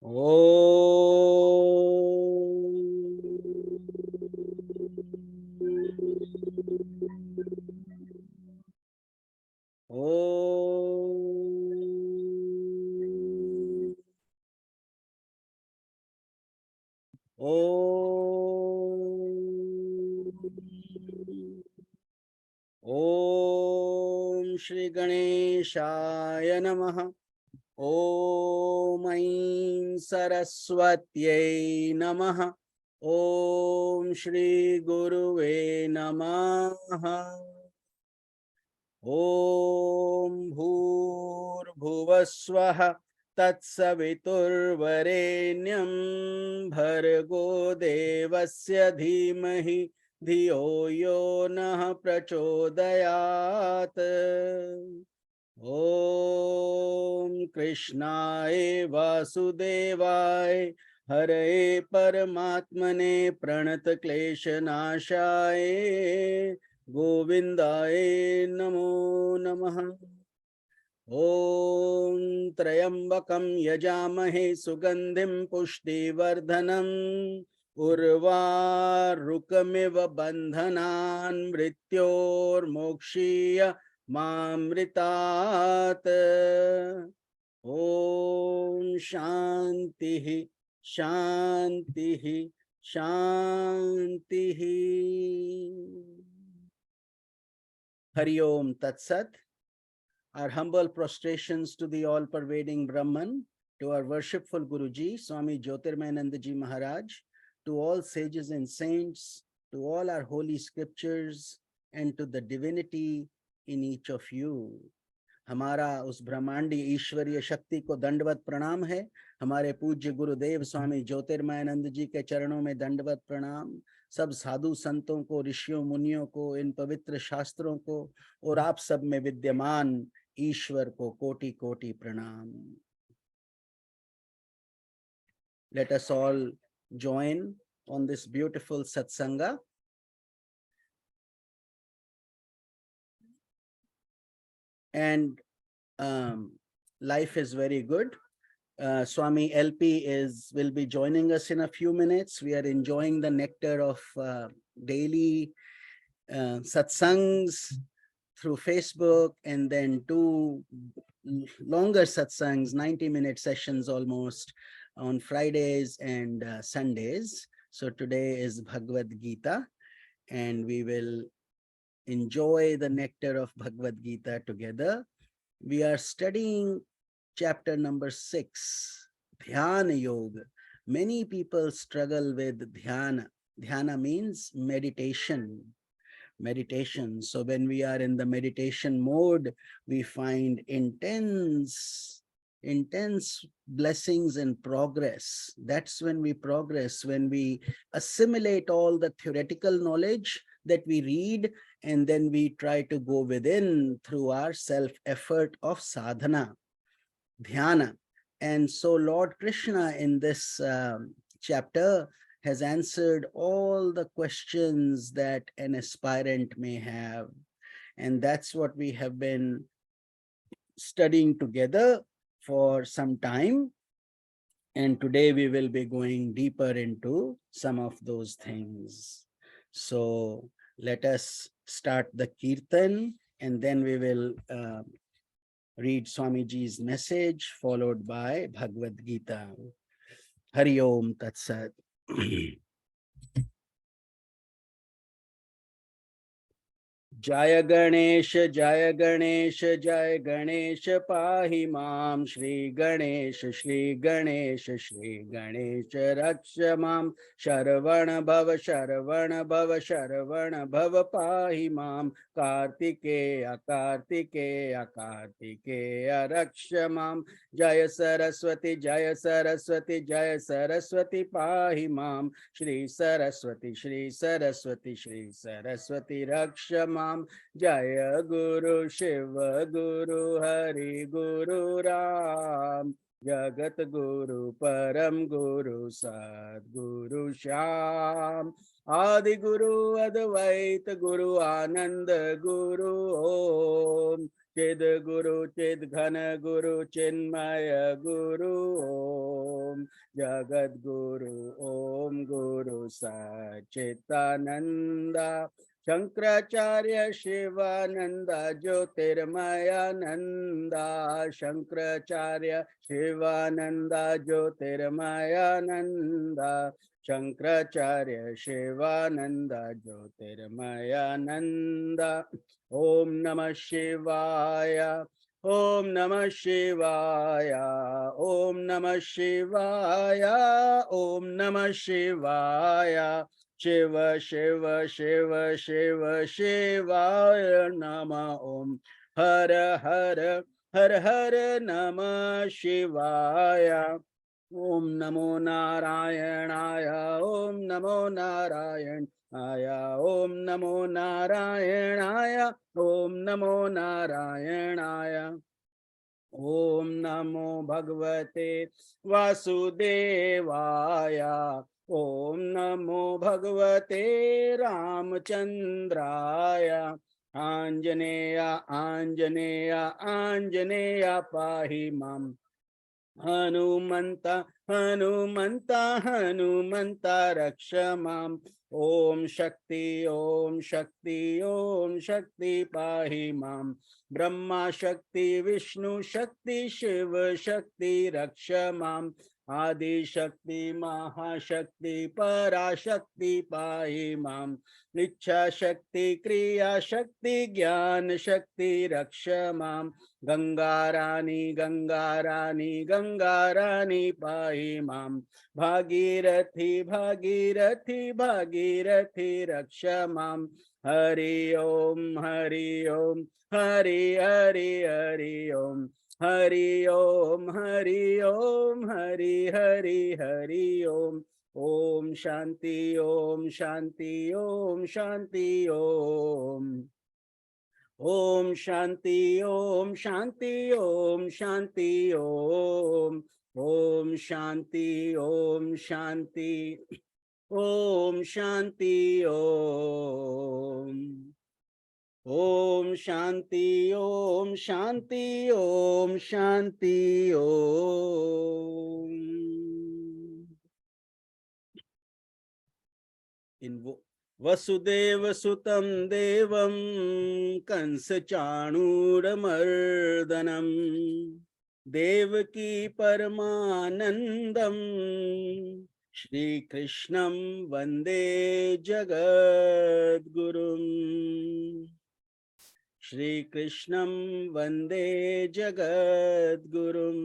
Om Shri Ganeshaya Namaha. Om Aim Saraswatyai Namaha. Om Shri Guruve Namaha. Om Bhur Bhuvaswaha Tat Saviturvarenyam Bhargo Devasya Dhimahi Dhiyo Yo Nah Prachodayat. Om Krishnaya Vasudevaya Hare Paramatmane Pranata Klesha Nashaya Govindaye Namo Namaha. Om Trayambakam Yajamahe Sugandhim Pushtivardhanam Urvarukamiva Bandhanan Mrityor Mokshiya Mamritat. Om Shantihi Shantihi Shantihi. Hari Om Tat Sat. Our humble prostrations to the all-pervading Brahman, to our worshipful Guruji, Swami Jyotirmayananda Ji Maharaj, to all sages and saints, to all our holy scriptures, and to the divinity in each of you. हमारा उस ब्रह्मांडी ईश्वरीय शक्ति को दंडवत प्रणाम है। हमारे पूज्य गुरुदेव स्वामी ज्योतिर्मयानंद जी के चरणों में दंडवत प्रणाम। सब साधु संतों को, ऋषियों मुनियों को, इन पवित्र शास्त्रों को और आप सब में विद्यमान ईश्वर को कोटि कोटि प्रणाम। Let us all join on this beautiful satsanga. And life is very good. Swami LP will be joining us in a few minutes. We are enjoying the nectar of daily satsangs through Facebook, and then 2 longer satsangs, 90-minute sessions almost, on Fridays and Sundays. So today is Bhagavad Gita, and we will enjoy the nectar of Bhagavad Gita together. We are studying chapter number 6, Dhyana Yoga. Many people struggle with dhyana. Dhyana means meditation. Meditation. So when we are in the meditation mode, we find intense blessings and progress. That's when we progress, when we assimilate all the theoretical knowledge that we read, and then we try to go within through our self-effort of sadhana, dhyana. And so Lord Krishna in this chapter has answered all the questions that an aspirant may have. And that's what we have been studying together for some time. And today we will be going deeper into some of those things. So let us start the Kirtan, and then we will read Swamiji's message, followed by Bhagavad Gita. Hari Om Tat Sat. Jaya Ganesh, Jaya Ganesh, Jaya Ganesh, Pahi Mam, Shri Ganesh, Shri Ganesh, Shri Ganesh, Raksha Mam, Sharavana Bhava, Sharavana Bhava, Sharavana Bhava, Pahi Mam, Kartikeya, Kartikeya, Kartikeya, Raksha Mam, Jaya Saraswati, Jaya Saraswati, Jaya Saraswati, Pahi Mam, Shri Saraswati, Shri Saraswati, Shri Saraswati, Raksha Mam, Jaya Guru Shiva Guru Hari Guru Ram, Jagat Guru Param Guru Sad Guru Sham, Adi Guru Advaita Guru Ananda Guru Om, चिद गुरु चिद घन गुरु चिन्मय गुरु ओम जगत गुरु ओम गुरु सच्चिदानंद शंकराचार्य शिवानंद ज्योतिर्मयानंद शंकराचार्य शिवानंद ज्योतिर्मयानंद शंकराचार्य शिवानंद ज्योतिर्मयानंद ओम नमः शिवाय ओम नमः शिवाय ओम नमः शिवाय ओम नमः शिवाय शिव शिव शिव शिव शिवाय नमः ओम हर हर हर हर नमः शिवाय ओम नमो नारायणाय ओम नमो नारायणाय ओम नमो नारायणाय ओम नमो नारायणाय ओम नमो भगवते वासुदेवाय ओम नमो भगवते रामचंद्राय आंजनेय आंजनेय आंजनेय पाहि मां हनुमंत हनुमंत हनुमंत रक्ष माम् ओम शक्ति ओम शक्ति ओम शक्ति पाहि माम् ब्रह्मा शक्ति विष्णु शक्ति शिव शक्ति रक्ष माम् आदि शक्ति महाशक्ति पराशक्ति पाहि माम् इच्छा शक्ति क्रिया शक्ति ज्ञान शक्ति रक्ष माम् गंगा रानी गंगा रानी गंगा रानी पाहि माम् भागीरथी भागीरथी भागीरथी रक्ष माम् हरि ओम हरि ओम हरि हरि हरि ओम हरि ओम हरि ओम हरि हरि हरि ओम ओम शांति ओम शांति ओम शांति ओम ओम शांति ओम शांति ओम शांति ओम शांति ओम शांति ओम शांति ओम शांति ओम शांति ओम शांति ओम इन वसुदेव सुतं देवं कंस चाणूरमर्दनम देवकी परमानंदम श्री कृष्णं वंदे जगद्गुरुम श्री कृष्णं वंदे जगद्गुरुम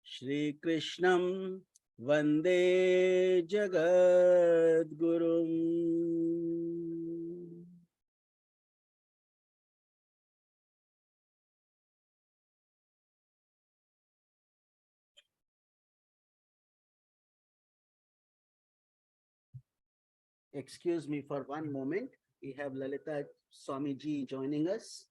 श्री कृष्णं वंदे जगद्गुरुम Excuse me for one moment. We have Lalita Swami Ji joining us.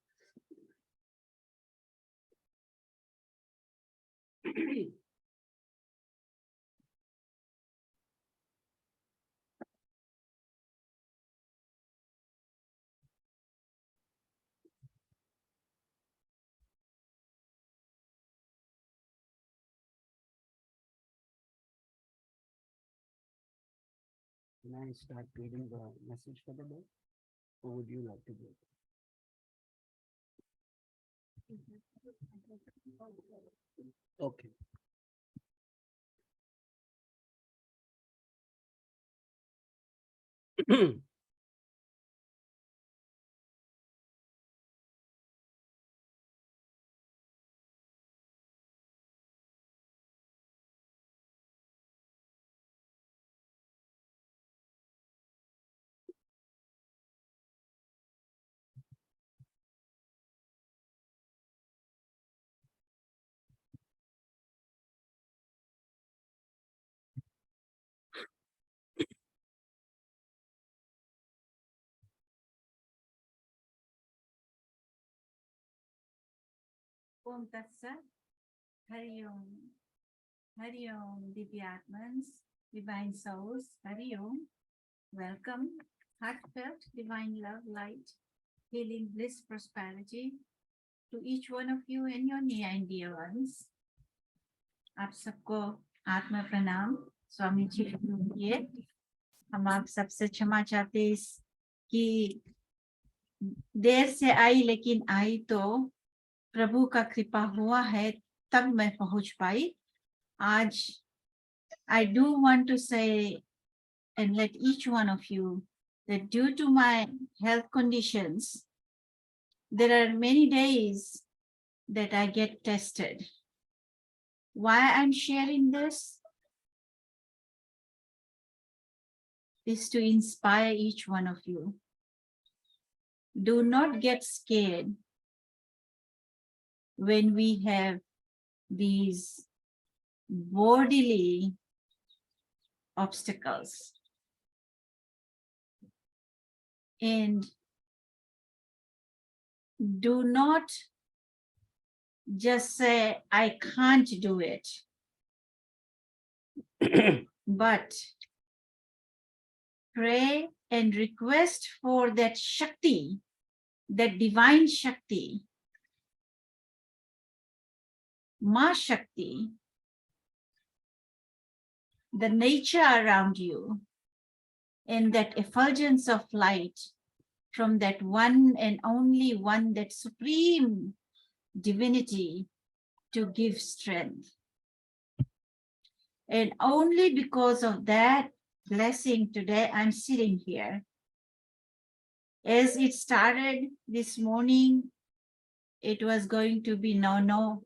Can I start reading the message for the day? Or would you like to do it? Okay. Om Tat Sat, Hari Om, Divyatmans, Divine Souls, Hari Om. Welcome, heartfelt, divine love, light, healing, bliss, prosperity to each one of you and your near and dear ones. आप सबको आत्मा प्रणाम। स्वामी जी ये हम आप सबसे क्षमा चाहते कि देर से आई, लेकिन आई तो प्रभु का कृपा हुआ है तब मैं पहुंच पाई। आज I do want to say and let each one of you that due to my health conditions, there are many days that I get tested. Why I'm sharing this is to inspire each one of you. Do not get scared when we have these bodily obstacles. And do not just say, I can't do it. But pray and request for that Shakti, that divine Shakti, Ma Shakti, the nature around you, and that effulgence of light from that one and only one, that supreme divinity, to give strength. And only because of that blessing today, I'm sitting here. As it started this morning, it was going to be no.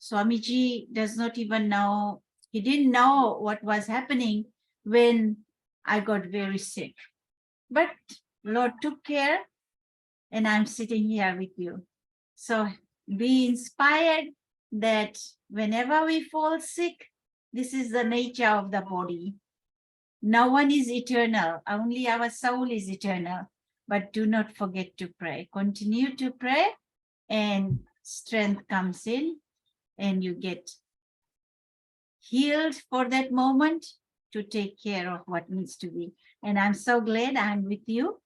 Swamiji does not even know, he didn't know what was happening when I got very sick. But Lord took care, and I'm sitting here with you. So be inspired that whenever we fall sick, this is the nature of the body. No one is eternal, only our soul is eternal. But do not forget to pray. Continue to pray, and strength comes in, and you get healed for that moment to take care of what needs to be. And I'm so glad I'm with you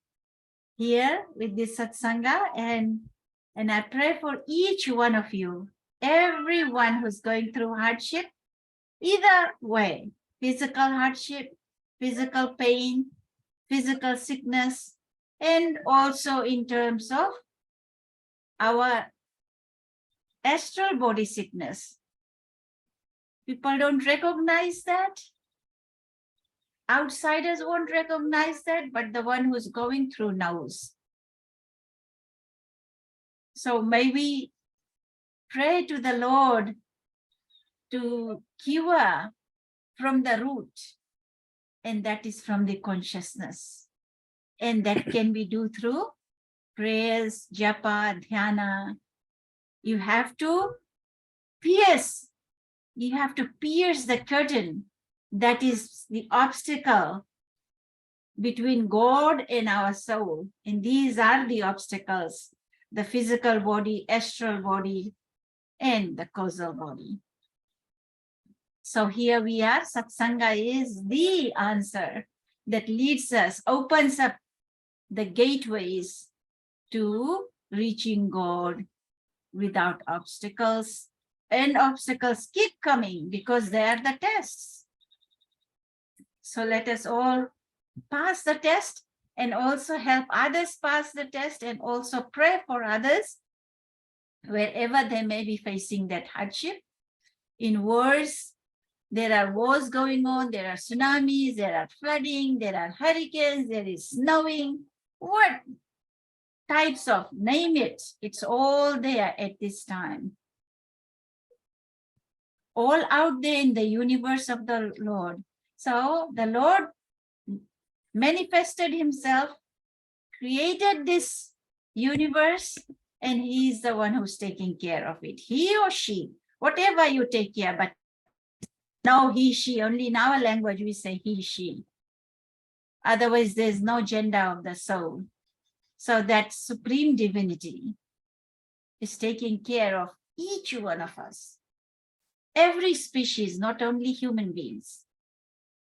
here with this satsanga, and I pray for each one of you, everyone who's going through hardship, either way, physical hardship, physical pain, physical sickness, and also in terms of our astral body sickness. People don't recognize that. Outsiders won't recognize that, but the one who's going through knows. So may we pray to the Lord to cure from the root, and that is from the consciousness. And that can be do through prayers, japa, dhyana. You have to pierce the curtain that is the obstacle between God and our soul. And these are the obstacles: the physical body, astral body, and the causal body. So here we are. Satsanga is the answer that leads us, opens up the gateways to reaching God without obstacles. And obstacles keep coming because they are the tests. So let us all pass the test, and also help others pass the test, and also pray for others wherever they may be facing that hardship. In wars, there are wars going on, there are tsunamis, there are flooding, there are hurricanes, there is snowing. What types of, name it, it's all there at this time. All out there in the universe of the Lord. So the Lord manifested himself, created this universe, and he is the one who's taking care of it. He or she, whatever you take care, but no he, she, only in our language we say he, she. Otherwise there's no gender of the soul. So that supreme divinity is taking care of each one of us. Every species, not only human beings.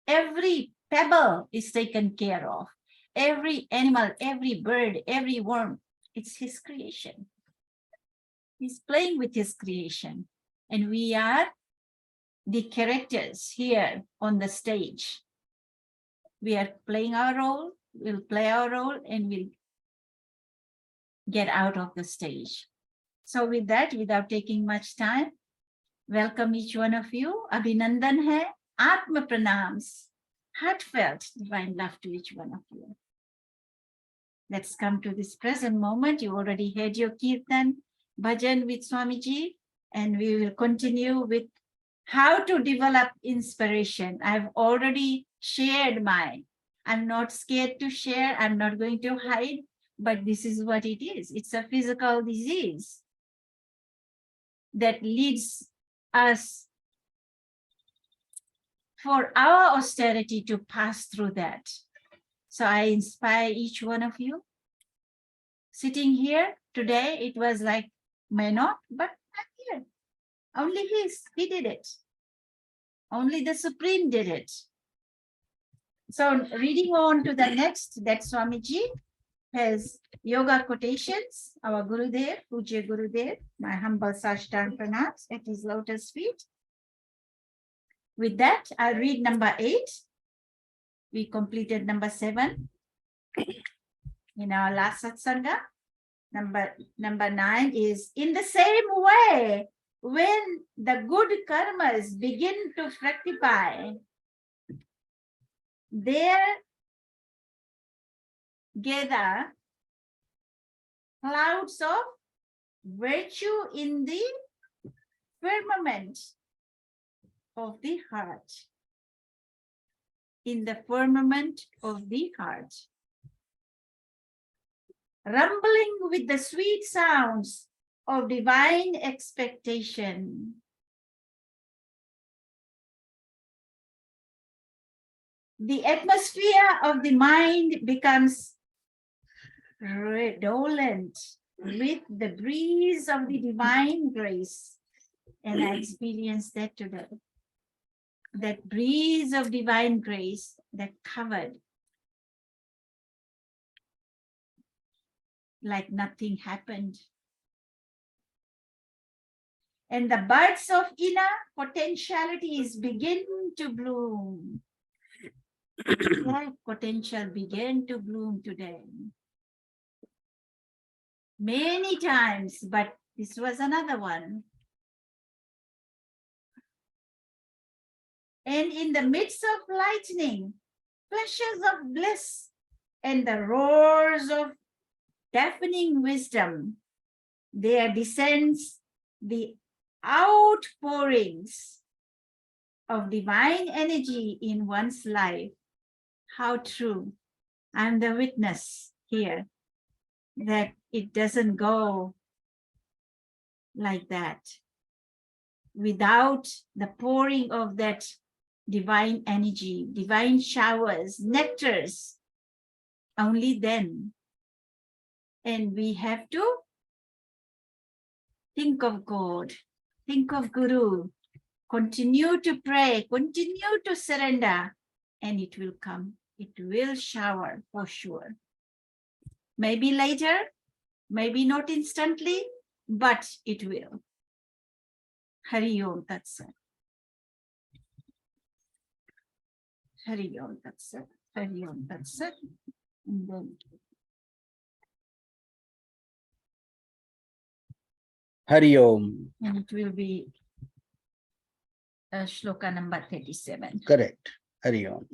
Every pebble is taken care of. Every animal, every bird, every worm, It's his creation. He's playing with his creation. And we are the characters here on the stage. We are playing our role, we'll play our role, and we'll get out of the stage. So with that, without taking much time, welcome each one of you. Abhinandan hai, Atma Pranams, heartfelt divine love to each one of you. Let's come to this present moment. You already had your kirtan, bhajan with Swamiji, and we will continue with how to develop inspiration. I've already shared mine. I'm not scared to share. I'm not going to hide, but this is what it is. It's a physical disease that leads us for our austerity to pass through that. So I inspire each one of you. Sitting here today, it was like, may not, but I'm here. Only he did it. Only the Supreme did it. So reading on to the next, that Swamiji has yoga quotations, our Gurudev, Pujya Gurudev, my humble Sashtang pranams at his lotus feet. With that, I'll read number 8. We completed number 7 in our last satsanga. Number 9 is, in the same way, when the good karmas begin to fructify, there gather clouds of virtue in the firmament of the heart. In the firmament of the heart. Rumbling with the sweet sounds of divine expectation. The atmosphere of the mind becomes redolent with the breeze of the divine grace. And I experienced that today. That breeze of divine grace that covered like nothing happened. And the buds of inner potentialities begin to bloom. That potential began to bloom today. Many times, but this was another one. And in the midst of lightning, flashes of bliss, and the roars of deafening wisdom, there descends the outpourings of divine energy in one's life. How true. I'm the witness here that it doesn't go like that. Without the pouring of that divine energy, divine showers, nectars, only then. And we have to think of God, think of Guru, continue to pray, continue to surrender, and it will come. It will shower for sure. Maybe later, maybe not instantly, but it will. Hari Om Tat Sat. Hari Om Tat Sat. Hari Om Tat Sat. And then Hari Om. and it will be shloka number 37. Correct. Hari Om.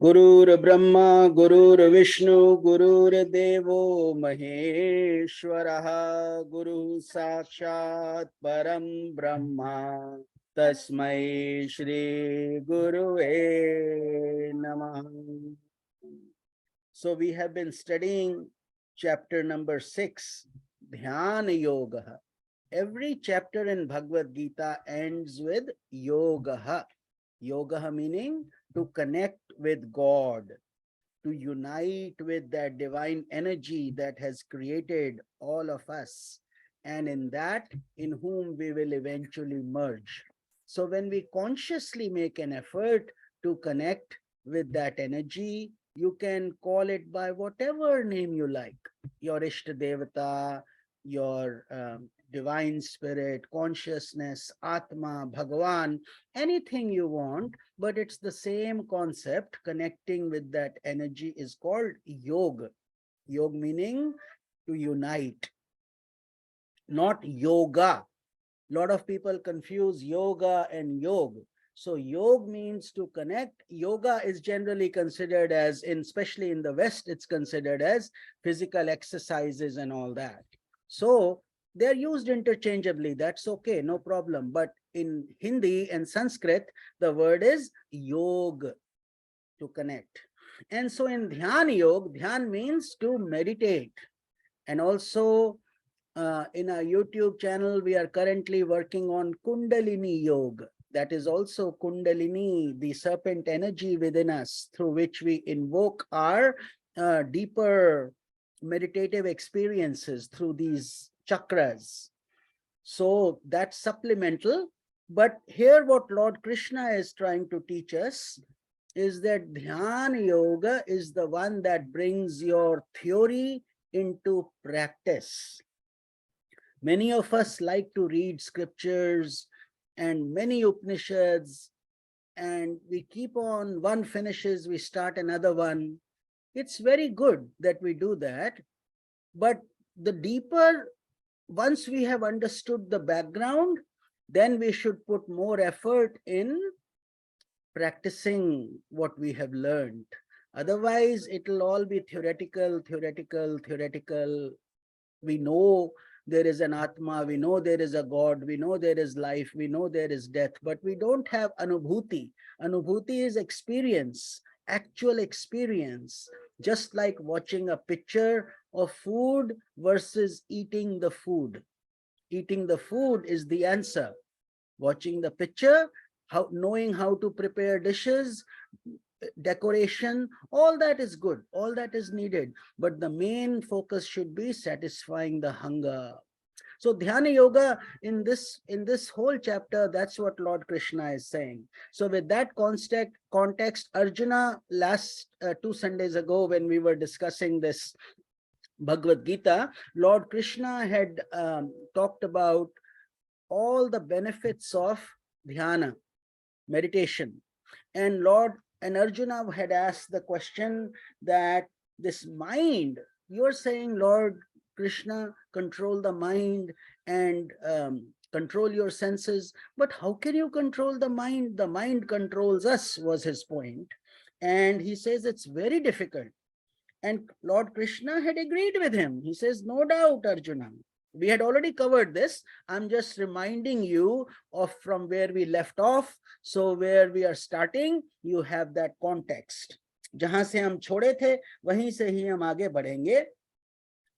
Gurur Brahma, Gurur Vishnu, Gurur Devo Maheshwaraha, Guru Sakshat Param Brahma, Tasmai Shri Guruve Namah. So we have been studying chapter number 6, Dhyana Yoga. Every chapter in Bhagavad Gita ends with Yoga. Yoga meaning to connect with God, to unite with that divine energy that has created all of us, and in that, in whom we will eventually merge. So when we consciously make an effort to connect with that energy, You can call it by whatever name you like, your Ishta Devata, your divine spirit, consciousness, Atma, Bhagavan, anything you want, but it's the same concept. Connecting with that energy is called yoga. Yoga meaning to unite, not yoga. A lot of people confuse yoga and yoga. So yoga means to connect. Yoga is generally considered as, especially in the West, it's considered as physical exercises and all that. So they're used interchangeably. That's okay, no problem. But in Hindi and Sanskrit, the word is yoga, to connect. And so in Dhyan Yoga, Dhyan means to meditate. And also in our YouTube channel, we are currently working on Kundalini Yoga. That is also Kundalini, the serpent energy within us, through which we invoke our deeper meditative experiences through these chakras. So that's supplemental. But here what Lord Krishna is trying to teach us is that Dhyana Yoga is the one that brings your theory into practice. Many of us like to read scriptures and many Upanishads, and we keep on, one finishes, we start another one. It's very good that we do that, but the deeper, once we have understood the background, then we should put more effort in practicing what we have learned. Otherwise, it'll all be theoretical, theoretical, theoretical. We know there is an Atma, we know there is a God, we know there is life, we know there is death, but we don't have Anubhuti. Anubhuti is experience, actual experience, just like watching a picture of food versus eating the food. Eating the food is the answer. Watching the picture, knowing how to prepare dishes, decoration, all that is good, all that is needed, but the main focus should be satisfying the hunger. So Dhyana Yoga, in this whole chapter, that's what Lord Krishna is saying. So with that context, Arjuna, last 2 Sundays ago, when we were discussing this Bhagavad Gita, Lord Krishna had talked about all the benefits of dhyana, meditation. And Arjuna had asked the question that this mind, you're saying, Lord Krishna, control the mind and control your senses, but how can you control the mind? The mind controls us, was his point. And he says it's very difficult. And Lord Krishna had agreed with him. He says, no doubt, Arjuna. We had already covered this. I'm just reminding you of from where we left off. So where we are starting, you have that context. जहां से हम छोड़े थे, वहीं से ही हम आगे बढ़ेंगे.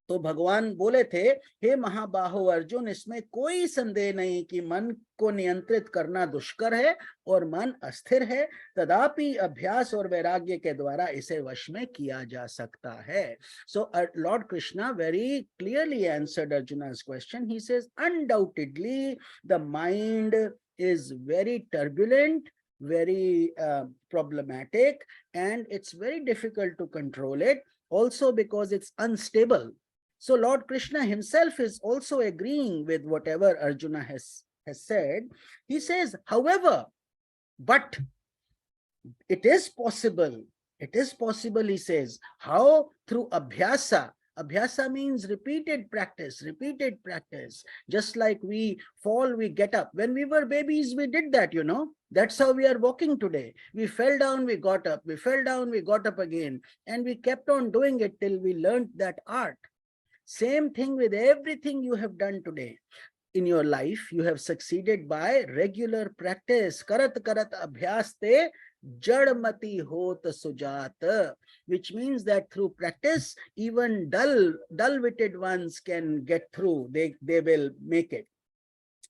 तो भगवान बोले थे, हे महाबाहो अर्जुन, इसमें कोई संदेह नहीं कि मन को नियंत्रित करना दुष्कर है और मन अस्थिर है, तदापि अभ्यास और वैराग्य के द्वारा इसे वश में किया जा सकता है. So Lord Krishna very clearly answered Arjuna's question. He says, undoubtedly the mind is very turbulent, very problematic, and it's very difficult to control it, also because it's unstable. So Lord Krishna himself is also agreeing with whatever Arjuna has said. He says, however, but it is possible. It is possible, he says. How? Through abhyasa. Abhyasa means repeated practice, repeated practice. Just like we fall, we get up. When we were babies, we did that, you know. That's how we are walking today. We fell down, we got up. We fell down, we got up again. And we kept on doing it till we learned that art. Same thing with everything you have done today. In your life, you have succeeded by regular practice. Karat karat abhyas te jadmati hot sujat, which means that through practice, even dull-witted ones can get through. They will make it.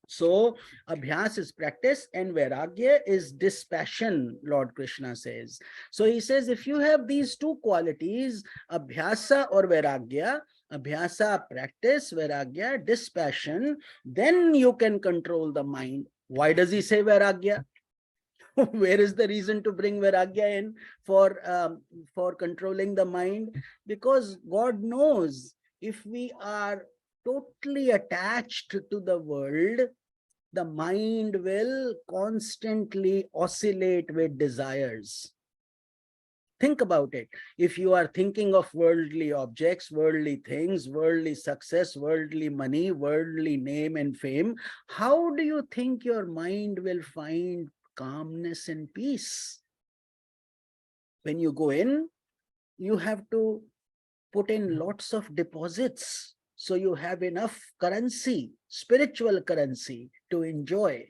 So abhyas is practice and vairagya is dispassion, Lord Krishna says. So he says, if you have these two qualities, abhyasa or vairagya, abhyasa practice, vairagya dispassion, then you can control the mind. Why does he say vairagya? Where is the reason to bring Vairagya in for controlling the mind? Because God knows if we are totally attached to the world, the mind will constantly oscillate with desires. Think about it. If you are thinking of worldly objects, worldly things, worldly success, worldly money, worldly name and fame, how do you think your mind will find calmness and peace? When you go in, you have to put in lots of deposits. So you have enough currency, spiritual currency to enjoy.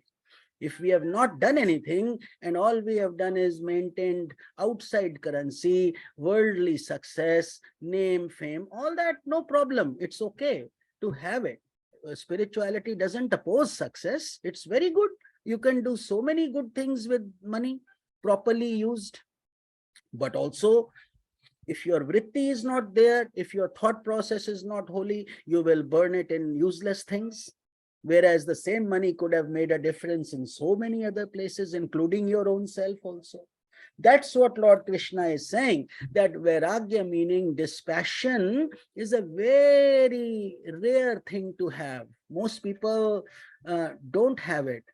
If we have not done anything and all we have done is maintained outside currency, worldly success, name, fame, all that, no problem. It's okay to have it. Spirituality doesn't oppose success. It's very good. You can do so many good things with money, properly used. But also, if your vritti is not there, if your thought process is not holy, you will burn it in useless things. Whereas the same money could have made a difference in so many other places, including your own self also. That's what Lord Krishna is saying, that Vairagya, meaning dispassion, is a very rare thing to have. Most people don't have it.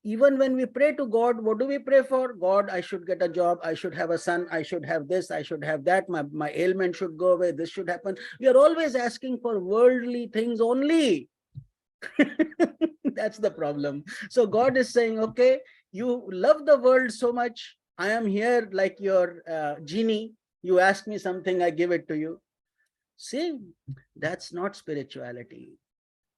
Even when we pray to God, what do we pray for? God, I should get a job, I should have a son, I should have this, I should have that, my ailment should go away, this should happen. We are always asking for worldly things only. That's the problem. So God is saying, okay, you love the world so much. I am here like your genie. You ask me something, I give it to you. See, that's not spirituality.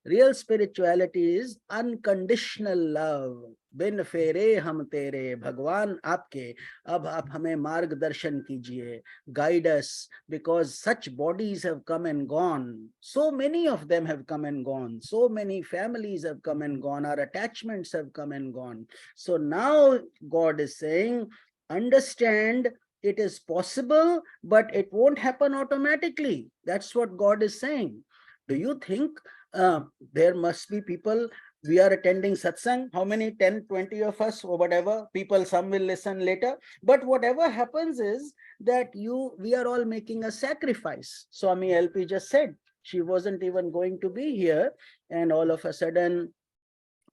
Real spirituality is unconditional love. बिन फेरे हम तेरे भगवान आपके, अब आप हमें मार्गदर्शन कीजिए, guide us, because such bodies have come and gone. So many of them have come and gone. So many families have come and gone. Our attachments have come and gone. So now God is saying, understand it is possible, but it won't happen automatically. That's what God is saying. Do you think there must be people, we are attending satsang, how many, 10, 20 of us or whatever, people, some will listen later, but whatever happens is that we are all making a sacrifice. Swami LP just said, she wasn't even going to be here, and all of a sudden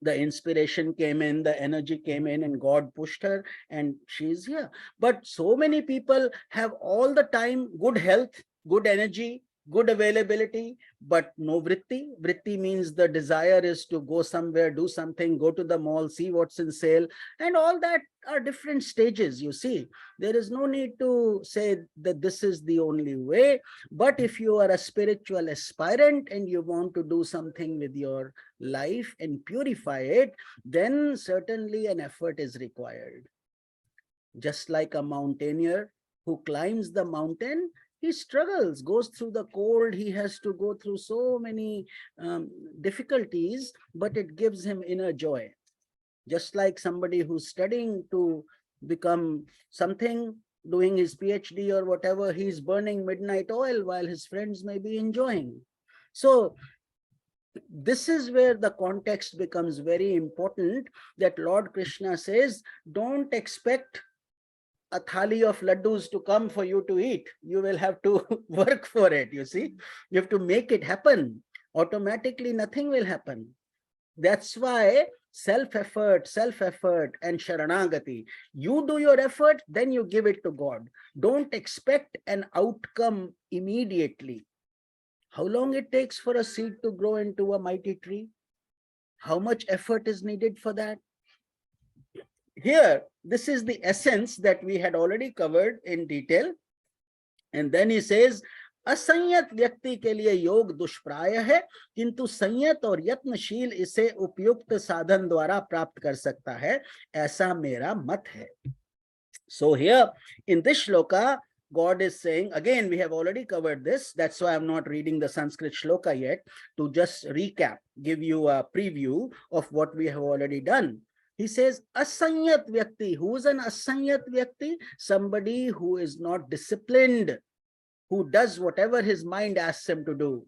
the inspiration came in, the energy came in, and God pushed her, and she's here. But so many people have all the time good health, good energy, good availability, but no vritti. Vritti means the desire is to go somewhere, do something, go to the mall, see what's in sale, and all that are different stages, you see. There is no need to say that this is the only way. But if you are a spiritual aspirant and you want to do something with your life and purify it, then certainly an effort is required. Just like a mountaineer who climbs the mountain, he struggles, goes through the cold, he has to go through so many difficulties, but it gives him inner joy. Just like somebody who's studying to become something, doing his PhD or whatever, he's burning midnight oil while his friends may be enjoying. So this is where the context becomes very important, that Lord Krishna says, don't expect a thali of laddus to come for you to eat. You will have to work for it, you see. You have to make it happen. Automatically, nothing will happen. That's why self-effort and sharanagati. You do your effort, then you give it to God. Don't expect an outcome immediately. How long it takes for a seed to grow into a mighty tree? How much effort is needed for that? Here, this is the essence that we had already covered in detail. And then he says, असंयत व्यक्ति के लिए योग दुष्प्राय है, किंतु संयत और यत्नशील इसे उपयुक्त साधन द्वारा प्राप्त कर सकता है, ऐसा मेरा मत है. So here in this shloka, God is saying, again, we have already covered this. That's why I'm not reading the Sanskrit shloka yet, to just recap, give you a preview of what we have already done. He says, asanyat vyakti. Who is an asanyat vyakti? Somebody who is not disciplined, who does whatever his mind asks him to do.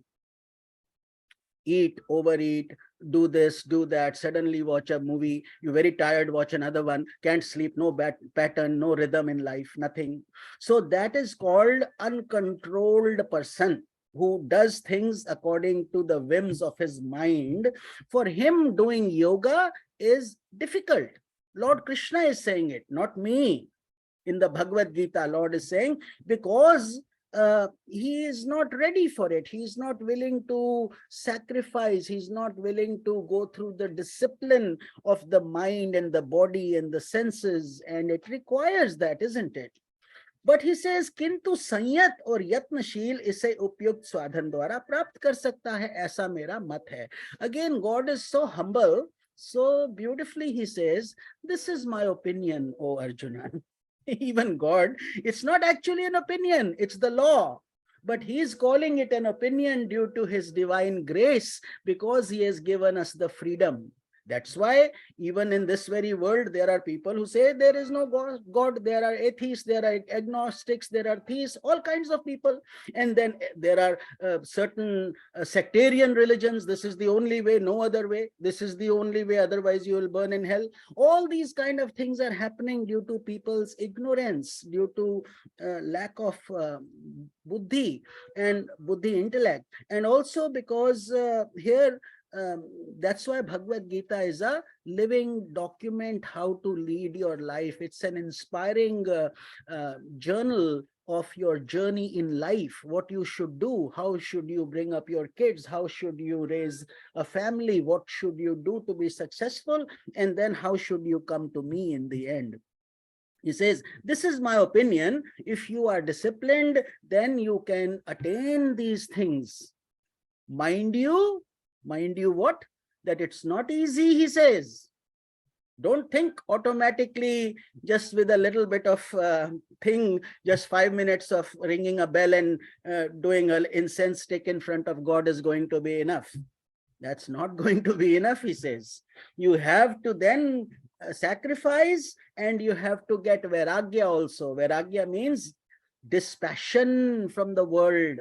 eat, overeat, do this, do that, suddenly watch a movie, you're very tired, watch another one, can't sleep, no pattern, no rhythm in life, nothing. So that is called uncontrolled person who does things according to the whims of his mind. For him, doing yoga is difficult. Lord Krishna is saying it, not me. In the Bhagavad Gita, Lord is saying, because he is not ready for it. He is not willing to sacrifice. He's not willing to go through the discipline of the mind and the body and the senses. And it requires that, isn't it? But he says, किंतु संयत और यत्नशील इसे उपयुक्त साधन द्वारा प्राप्त कर सकता है, ऐसा मेरा मत है. Again, God is so humble, so beautifully he says, this is my opinion, O Arjuna. Even God, it's not actually an opinion, it's the law. But he is calling it an opinion due to his divine grace, because he has given us the freedom. That's why even in this very world, there are people who say there is no God. There are atheists, there are agnostics, there are theists, all kinds of people. And then there are certain sectarian religions. This is the only way, no other way. This is the only way, otherwise you will burn in hell. All these kind of things are happening due to people's ignorance, due to lack of buddhi and buddhi intellect. And also because here, that's why Bhagavad Gita is a living document how to lead your life. It's an inspiring journal of your journey in life, what you should do, how should you bring up your kids, how should you raise a family, what should you do to be successful, and then how should you come to me in the end. He says, this is my opinion. If you are disciplined, then you can attain these things. Mind you what? That it's not easy, he says. Don't think automatically just with a little bit of thing, just 5 minutes of ringing a bell and doing an incense stick in front of God is going to be enough. That's not going to be enough, he says. You have to then sacrifice, and you have to get vairagya also. Vairagya means dispassion from the world.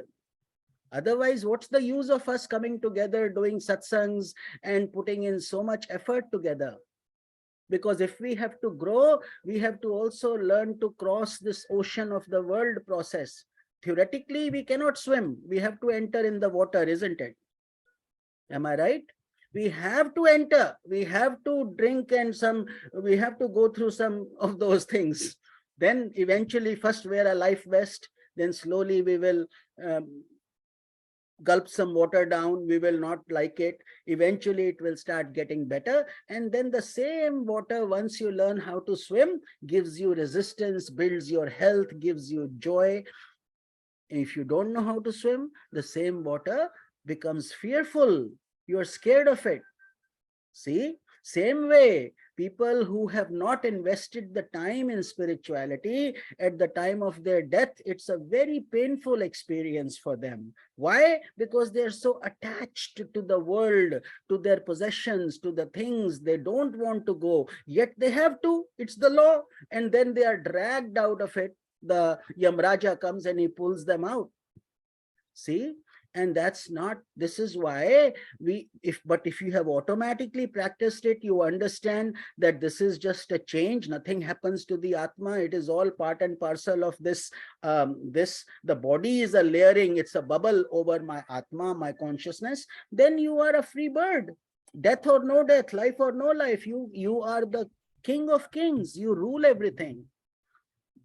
Otherwise, what's the use of us coming together, doing satsangs and putting in so much effort together? Because if we have to grow, we have to also learn to cross this ocean of the world process. Theoretically, we cannot swim. We have to enter in the water, isn't it? Am I right? We have to enter. We have to drink and we have to go through some of those things. Then eventually first wear a life vest. Then slowly we will gulp some water down, we will not like it. Eventually it will start getting better. And then the same water, once you learn how to swim, gives you resistance, builds your health, gives you joy. If you don't know how to swim, the same water becomes fearful. You are scared of it. See, same way, people who have not invested the time in spirituality, at the time of their death, it's a very painful experience for them. Why? Because they're so attached to the world, to their possessions, to the things. They don't want to go, yet they have to. It's the law. And then they are dragged out of it. The Yamraja comes and he pulls them out. See? And that's not, this is why if you have automatically practiced it, you understand that this is just a change. Nothing happens to the Atma. It is all part and parcel of this. The body is a layering. It's a bubble over my Atma, my consciousness. Then you are a free bird. Death or no death, life or no life. You are the king of kings. You rule everything.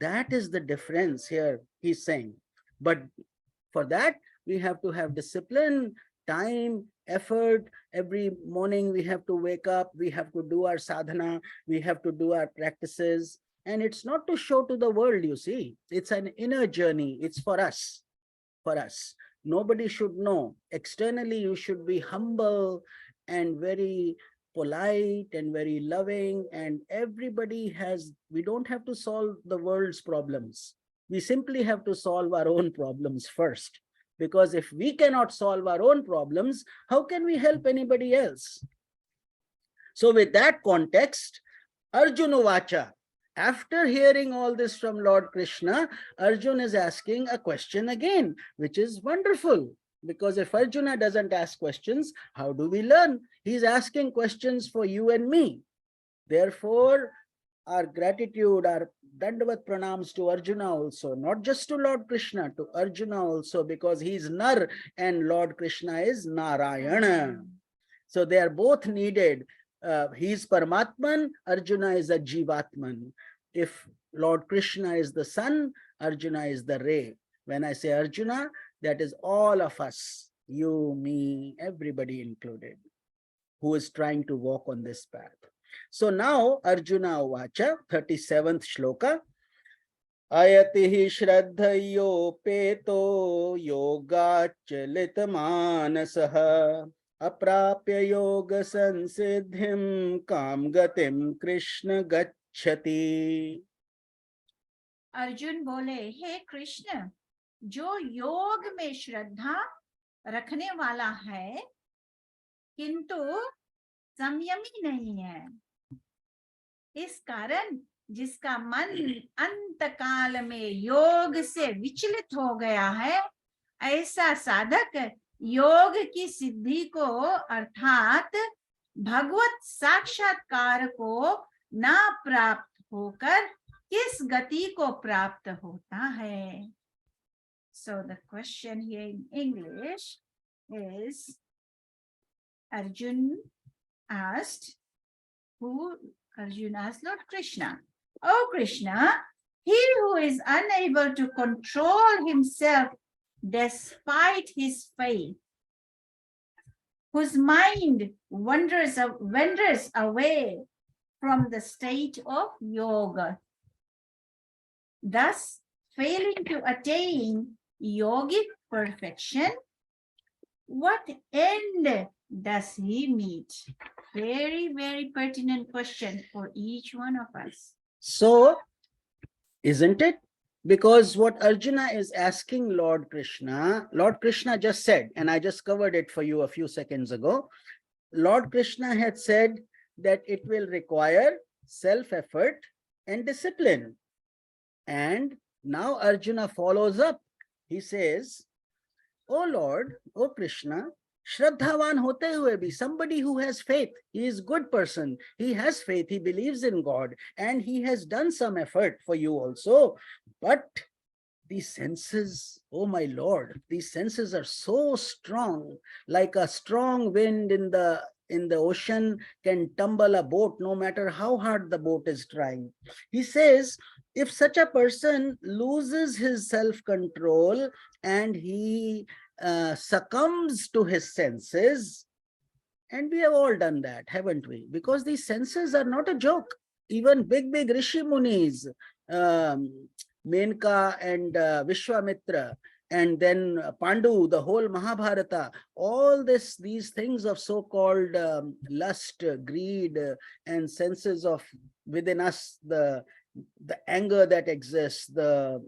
That is the difference here, he's saying. But for that, we have to have discipline, time, effort. Every morning we have to wake up, we have to do our sadhana, we have to do our practices. And it's not to show to the world, you see. It's an inner journey. It's for us. For us. Nobody should know. Externally, you should be humble and very polite and very loving. And we don't have to solve the world's problems. We simply have to solve our own problems first. Because if we cannot solve our own problems, how can we help anybody else? So with that context, Arjuna Vacha, after hearing all this from Lord Krishna, Arjuna is asking a question again, which is wonderful. Because if Arjuna doesn't ask questions, how do we learn? He's asking questions for you and me. Therefore, our gratitude, our Dandavat pranams to Arjuna also, not just to Lord Krishna, to Arjuna also, because he's Nar and Lord Krishna is Narayana. So they are both needed. He's Paramatman, Arjuna is a Jivatman. If Lord Krishna is the sun, Arjuna is the ray. When I say Arjuna, that is all of us, you, me, everybody included, who is trying to walk on this path. So now Arjuna Uvacha, 37th shloka. Ayatihi shraddhayopeto yogachalita manasaha aprapya yoga sansiddhim kamgatim Krishna gacchati. Arjun बोले, हे कृष्ण, जो योग में श्रद्धा रखने वाला है किंतु संयमी नहीं है, इस कारण जिसका मन अंत काल में योग से विचलित हो गया है, ऐसा साधक योग की सिद्धि को अर्थात भगवत साक्षात्कार को ना प्राप्त होकर किस गति को प्राप्त होता है. So the question here in English is, Arjuna asked Lord Krishna, "Oh Krishna, he who is unable to control himself despite his faith, whose mind wanders away from the state of yoga, thus failing to attain yogic perfection, what end does he meet?" Very, very pertinent question for each one of us. So, isn't it? Because what Arjuna is asking Lord Krishna just said, and I just covered it for you a few seconds ago. Lord Krishna had said that it will require self-effort and discipline. And now Arjuna follows up. He says, "Oh Lord, oh Krishna, Shraddhavan hote hue bhi, somebody who has faith, he is a good person, he has faith, he believes in God, and he has done some effort for you also. But these senses, oh my Lord, these senses are so strong, like a strong wind in the ocean can tumble a boat no matter how hard the boat is trying." He says, if such a person loses his self-control and he succumbs to his senses, and we have all done that, haven't we? Because these senses are not a joke. Even big Rishi Munis, Menka and Vishwamitra, and then Pandu, the whole Mahabharata, all these things of so-called lust, greed, and senses of within us, the anger that exists, the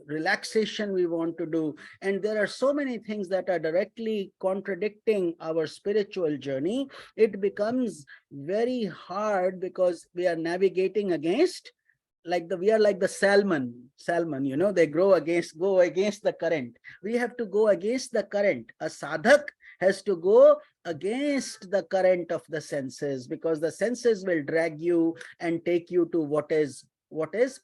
relaxation we want to do, and there are so many things that are directly contradicting our spiritual journey. It becomes very hard because we are navigating against, we are like the salmon, they go against the current. We have to go against the current. A sadhak has to go against the current of the senses, because the senses will drag you and take you to what is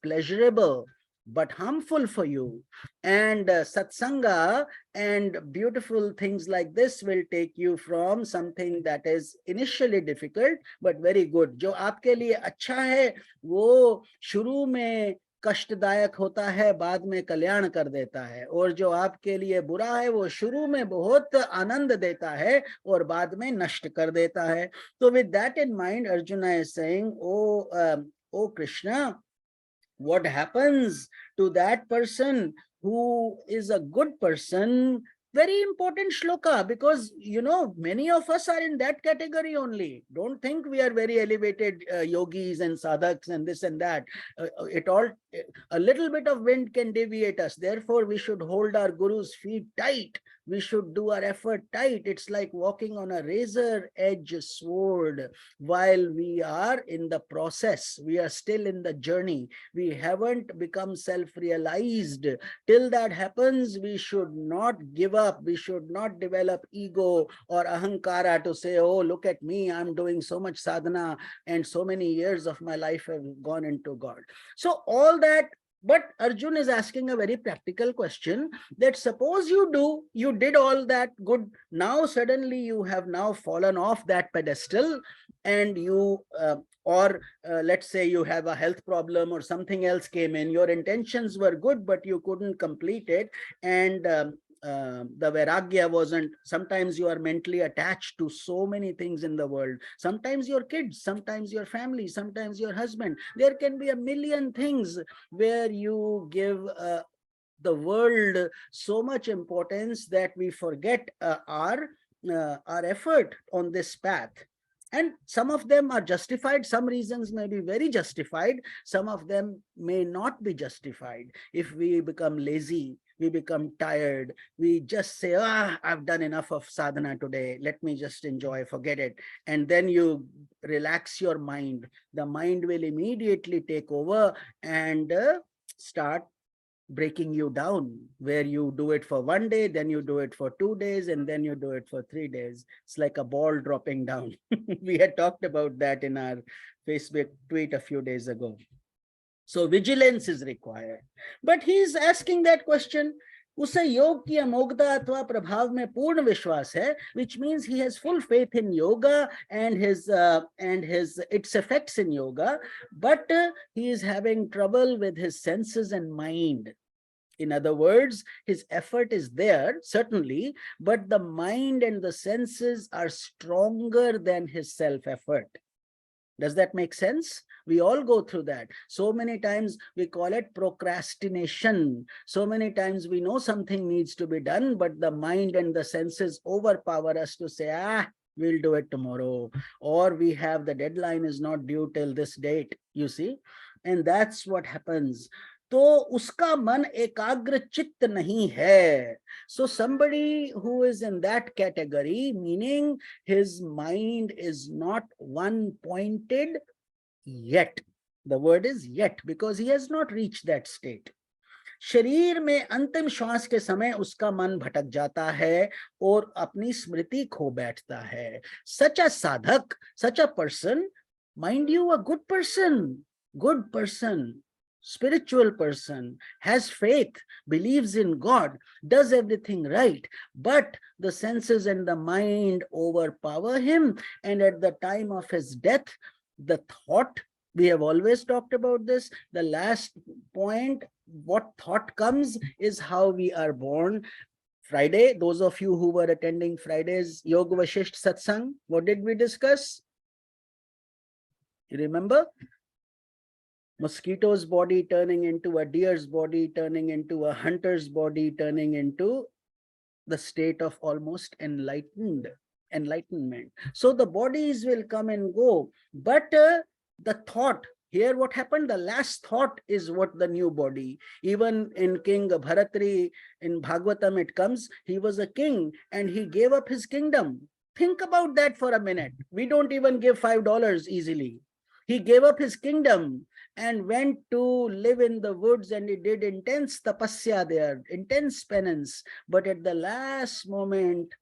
pleasurable but harmful for you. And satsanga and beautiful things like this will take you from something that is initially difficult but very good. जो आपके लिए अच्छा है वो शुरू में कष्टदायक होता है, बाद में कल्याण कर देता है, और जो आपके लिए बुरा है वो शुरू में बहुत आनंद देता है और बाद में नष्ट कर देता है. So with that in mind, Arjuna is saying, oh Krishna, what happens to that person who is a good person? Very important shloka, because many of us are in that category only. Don't think we are very elevated yogis and sadhaks and this and that. It all A little bit of wind can deviate us. Therefore, we should hold our guru's feet tight. We should do our effort tight. It's like walking on a razor edge sword while we are in the process. We are still in the journey. We haven't become self-realized. Till that happens, we should not give up. We should not develop ego or ahankara to say, oh, look at me, I'm doing so much sadhana and so many years of my life have gone into God. So all that, but Arjun is asking a very practical question, that suppose you did all that good, now suddenly you have now fallen off that pedestal, and you or let's say you have a health problem or something else came in, your intentions were good but you couldn't complete it, and the vairagya wasn't. Sometimes you are mentally attached to so many things in the world, sometimes your kids, sometimes your family, sometimes your husband. There can be a million things where you give the world so much importance that we forget our effort on this path. And some of them are justified, some reasons may be very justified, some of them may not be justified. If we become lazy, we become tired, we just say, I've done enough of sadhana today, let me just enjoy, forget it. And then you relax your mind, the mind will immediately take over and start breaking you down, where you do it for one day, then you do it for 2 days, and then you do it for 3 days. It's like a ball dropping down. We had talked about that in our Facebook tweet a few days ago. So vigilance is required. But he is asking that question, उसे योग की अमोघता अथवा प्रभाव में पूर्ण विश्वास है, which means he has full faith in yoga and his its effects in yoga, but he is having trouble with his senses and mind. In other words, his effort is there, certainly, but the mind and the senses are stronger than his self-effort. Does that make sense? We all go through that. So many times we call it procrastination. So many times we know something needs to be done, but the mind and the senses overpower us to say, we'll do it tomorrow. Or we have the deadline is not due till this date, you see. And that's what happens. तो उसका मन एकाग्र चित्त नहीं है. So somebody who is in that category, meaning his mind is not one pointed yet. The word is yet because he has not reached that state. शरीर में अंतिम श्वास के समय उसका मन भटक जाता है और अपनी स्मृति खो बैठता है. Such a sadhak, such a person, mind you, a good person, spiritual person, has faith, believes in God, does everything right, but the senses and the mind overpower him, and at the time of his death, the thought, we have always talked about this, the last point, what thought comes is how we are born. Friday, those of you who were attending Friday's Yoga Vashisht Satsang, what did we discuss? You remember? Mosquito's body turning into a deer's body, turning into a hunter's body, turning into the state of almost enlightenment. So the bodies will come and go, but the thought, here what happened, the last thought is what the new body. Even in King Bharatri, in Bhagavatam it comes, he was a king and he gave up his kingdom. Think about that for a minute. We don't even give $5 easily. He gave up his kingdom and went to live in the woods, and he did intense tapasya there, intense penance. But at the last moment,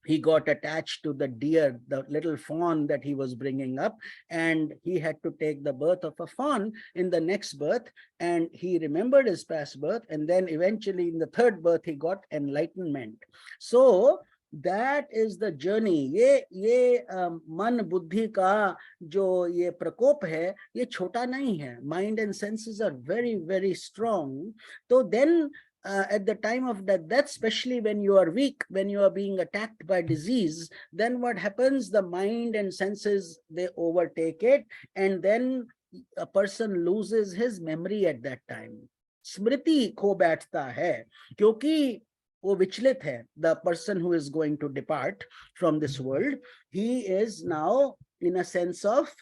he got attached to the deer, the little fawn that he was bringing up, and he had to take the birth of a fawn in the next birth, and he remembered his past birth, and then eventually in the third birth, he got enlightenment. So that is the journey. ये मन बुद्धि का जो ये प्रकोप है, ये छोटा नहीं है. Mind and senses are very, very strong. So then at the time of death, especially when you are weak, when you are being attacked by disease, then what happens? The mind and senses, they overtake it, and then a person loses his memory at that time. Smriti खो बैठता है क्योंकि वो विचलित है. The person who is going to depart from this world, he is now in a sense of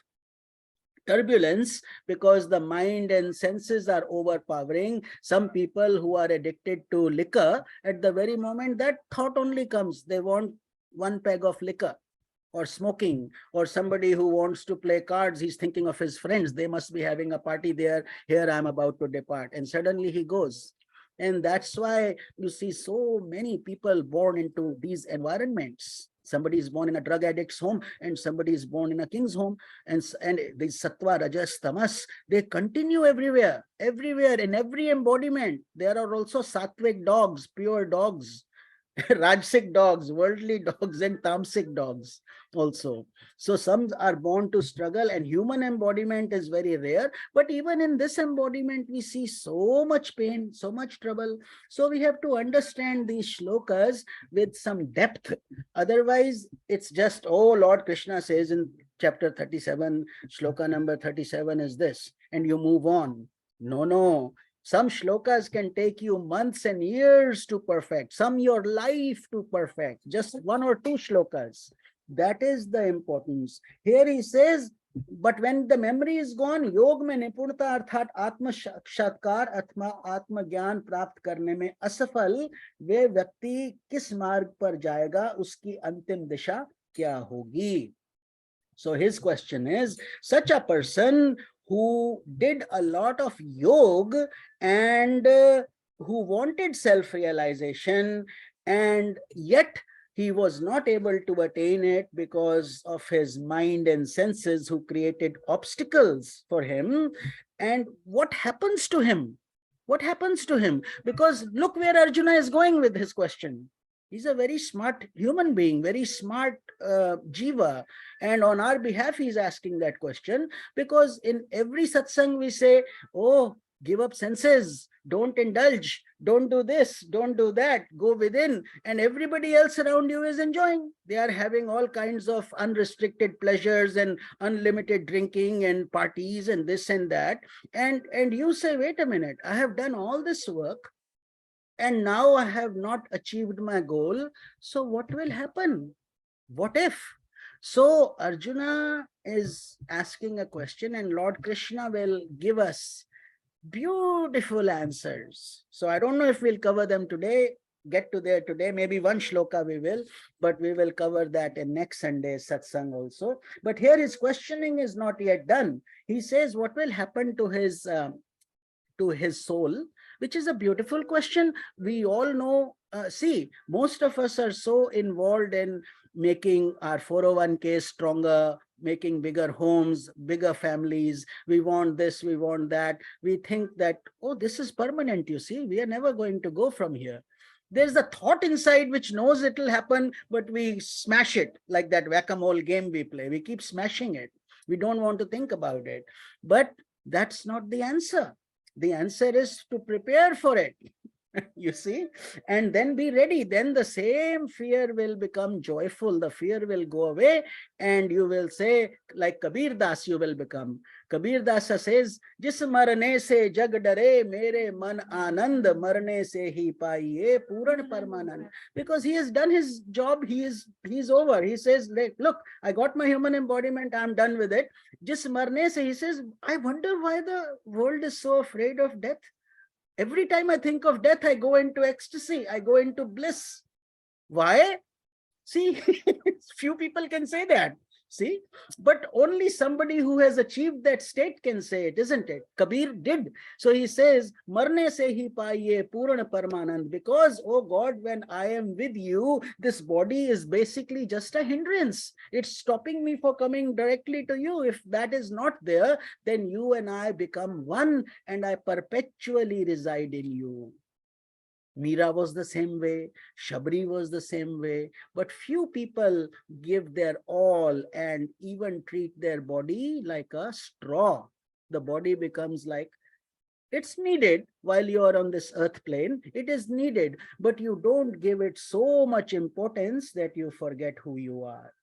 turbulence, because the mind and senses are overpowering. Some people who are addicted to liquor, at the very moment that thought only comes, they want one peg of liquor, or smoking, or somebody who wants to play cards, he's thinking of his friends, they must be having a party there, here I'm about to depart, and suddenly he goes. And that's why you see so many people born into these environments. Somebody is born in a drug addict's home, and somebody is born in a king's home, and these sattva, rajas, tamas, they continue everywhere, everywhere, in every embodiment. There are also sattvic dogs, pure dogs, Rajasic dogs, worldly dogs, and tamasic dogs also. So some are born to struggle, and human embodiment is very rare. But even in this embodiment, we see so much pain, so much trouble. So we have to understand these shlokas with some depth. Otherwise, it's just, oh, Lord Krishna says in chapter 37, shloka number 37 is this, and you move on. No, no. Some shlokas can take you months and years to perfect, some your life to perfect, just one or two shlokas. That is the importance. Here he says, but when the memory is gone, योग में निपुणता अर्थात आत्म साक्षात्कार अथवा आत्म ज्ञान प्राप्त करने में असफल वे व्यक्ति किस मार्ग पर जाएगा, उसकी अंतिम दिशा क्या होगी? So his question is, such a person who did a lot of yoga and who wanted self-realization, and yet he was not able to attain it because of his mind and senses who created obstacles for him. And what happens to him? What happens to him? Because look where Arjuna is going with his question. He's a very smart human being, very smart jiva. And on our behalf, he's asking that question, because in every satsang we say, oh, give up senses, don't indulge, don't do this, don't do that, go within. And everybody else around you is enjoying. They are having all kinds of unrestricted pleasures and unlimited drinking and parties and this and that. And you say, wait a minute, I have done all this work, and now I have not achieved my goal. So what will happen? What if? So Arjuna is asking a question, and Lord Krishna will give us beautiful answers. So I don't know if we'll cover them today, get to there today, maybe one shloka we will, but we will cover that in next Sunday's satsang also. But here his questioning is not yet done. He says, what will happen to his soul, which is a beautiful question. We all know, see, most of us are so involved in making our 401k stronger, making bigger homes, bigger families. We want this, we want that. We think that, oh, this is permanent, you see, we are never going to go from here. There's a thought inside which knows it will happen, but we smash it like that whack-a-mole game we play. We keep smashing it. We don't want to think about it. But that's not the answer. The answer is to prepare for it, you see, and then be ready. Then the same fear will become joyful. The fear will go away, and you will say, like Kabir Das, you will become. Kabir Das says, Jis marne se jag dare, mere man anand, marne se hi paiye puran parmanand. Because he has done his job, he's over. He says, look, I got my human embodiment, I'm done with it. Jis marne se, he says, I wonder why the world is so afraid of death. Every time I think of death, I go into ecstasy, I go into bliss. Why? See, few people can say that. See, but only somebody who has achieved that state can say it, isn't it? Kabir did. So he says, Marne se hi paiye purana parmanand, because, oh God, when I am with you, this body is basically just a hindrance. It's stopping me for coming directly to you. If that is not there, then you and I become one, and I perpetually reside in you. Meera was the same way, Shabri was the same way, but few people give their all and even treat their body like a straw. The body becomes like, it's needed while you are on this earth plane, it is needed, but you don't give it so much importance that you forget who you are.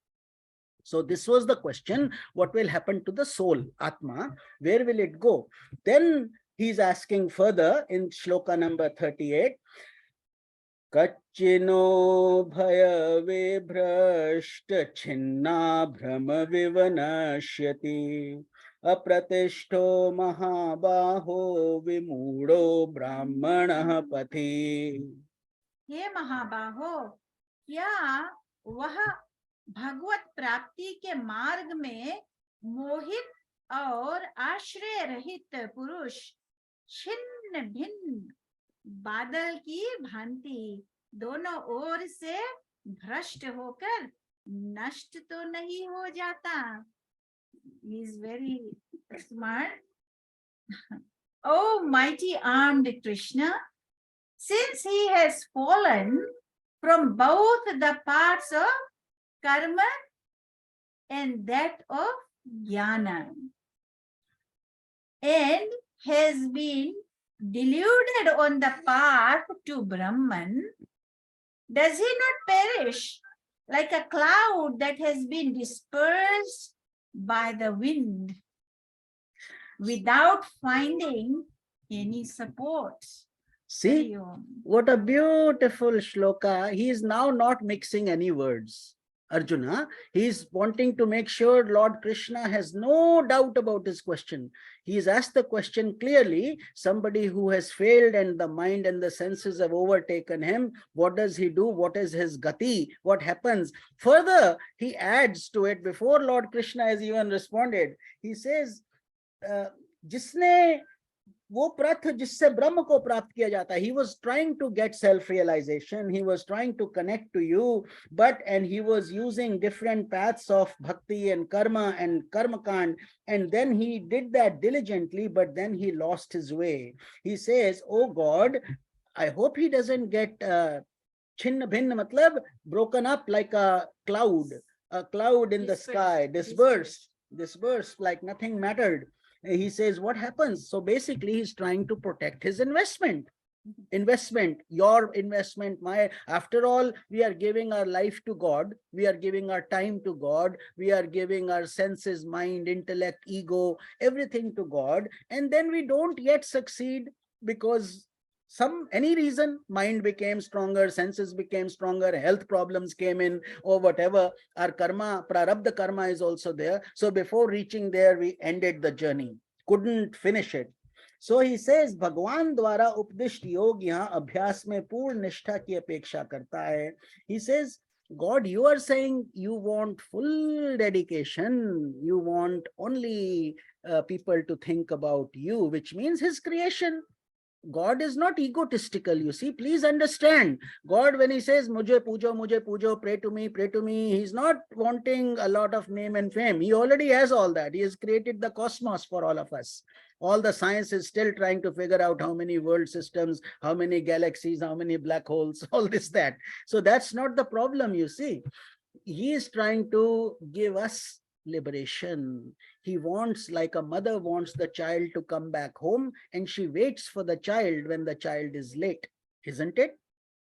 So this was the question, what will happen to the soul, Atma, where will it go? Then he's asking further in shloka number 38, Kachino bhaya vibhrashta chinna brahma vivanashyati apratishto mahabaho vimudo brahmana pati. हे महाबाहो, क्या वह भगवत प्राप्ति के मार्ग में मोहित और आश्रय रहित पुरुष छिन्न भिन्न बादल की भांति दोनों ओर से भ्रष्ट होकर नष्ट तो नहीं हो जाता? He is very smart. Oh mighty armed Krishna, since he has fallen from both the paths of karma and that of jnana, and has been deluded on the path to Brahman, does he not perish like a cloud that has been dispersed by the wind without finding any support? See, what a beautiful shloka. He is now not mixing any words. Arjuna, he is wanting to make sure Lord Krishna has no doubt about his question. He has asked the question clearly. Somebody who has failed and the mind and the senses have overtaken him, what does he do? What is his gati? What happens? Further, he adds to it before Lord Krishna has even responded. He says, जिसने वो प्रथ जिससे ब्रह्म को प्राप्त किया जाता है. He was trying to get self-realization. He was trying to connect to you, and he was using different paths of bhakti and karma and karma kand, and then he did that diligently, but then he lost his way. He says, oh God, I hope he doesn't get chinna bhinna, matlab broken up like a cloud in the sky, dispersed like nothing mattered. He says, what happens? So basically, he's trying to protect his investment, your investment, after all, we are giving our life to God. We are giving our time to God. We are giving our senses, mind, intellect, ego, everything to God. And then we don't yet succeed because any reason, mind became stronger, senses became stronger, health problems came in, or whatever. Our karma, prarabdha karma is also there. So before reaching there, we ended the journey, couldn't finish it. So he says, Bhagwan dwara updisht yog yahan abhyas mein purn nishtha ki apeksha karta hai. He says, God, you are saying you want full dedication. You want only people to think about you, which means his creation. God is not egotistical, you see. Please understand. God, when he says, mujhe pujo, pray to me, he's not wanting a lot of name and fame. He already has all that. He has created the cosmos for all of us. All the science is still trying to figure out how many world systems, how many galaxies, how many black holes, all this, that. So that's not the problem, you see. He is trying to give us liberation. He wants, like a mother wants the child to come back home, and she waits for the child when the child is late, isn't it?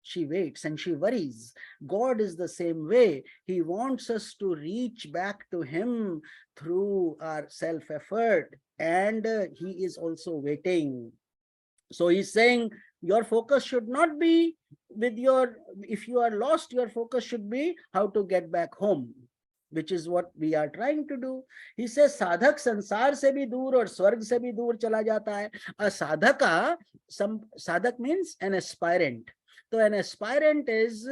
She waits and she worries. God is the same way. He wants us to reach back to him through our self-effort, and he is also waiting. So he's saying, your focus should not be if you are lost, your focus should be how to get back home, which is what we are trying to do. He says, sadhak sansar se bhi dur aur swarg se bhi dur chala jata hai. A sadhak means an aspirant. So an aspirant is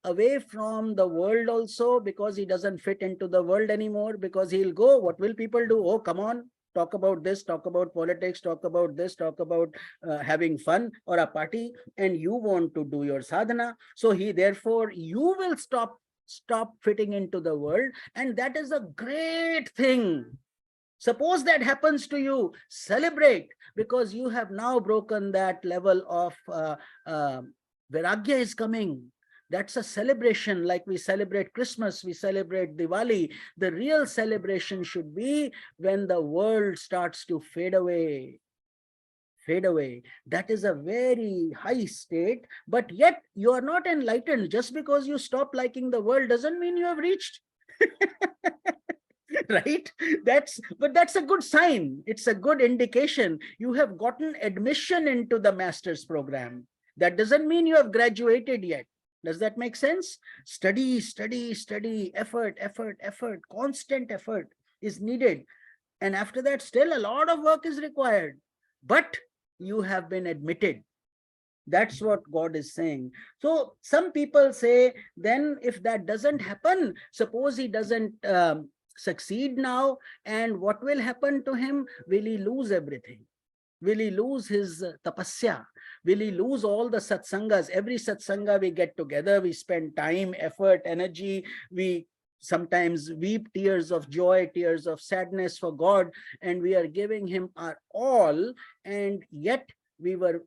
away from the world also, because he doesn't fit into the world anymore, because he'll go, what will people do? Oh, come on, talk about this, talk about politics, talk about this, talk about having fun or a party, and you want to do your sadhana. So therefore you will stop fitting into the world, and that is a great thing. Suppose that happens to you, celebrate, because you have now broken that level of vairagya is coming. That's a celebration, like we celebrate Christmas, we celebrate Diwali. The real celebration should be when the world starts to fade away. That is a very high state, but yet you are not enlightened. Just because you stop liking the world doesn't mean you have reached. Right? But that's a good sign. It's a good indication. You have gotten admission into the master's program. That doesn't mean you have graduated yet. Does that make sense? Study, study, study, effort, effort, effort, constant effort is needed. And after that, still a lot of work is required. But you have been admitted. That's what God is saying. So some people say, then if that doesn't happen, suppose he doesn't succeed now, and what will happen to him? Will he lose everything? Will he lose his tapasya? Will he lose all the satsangas? Every satsanga we get together, we spend time, effort, energy, we sometimes weep tears of joy, tears of sadness for God, and we are giving him our all, and yet we were,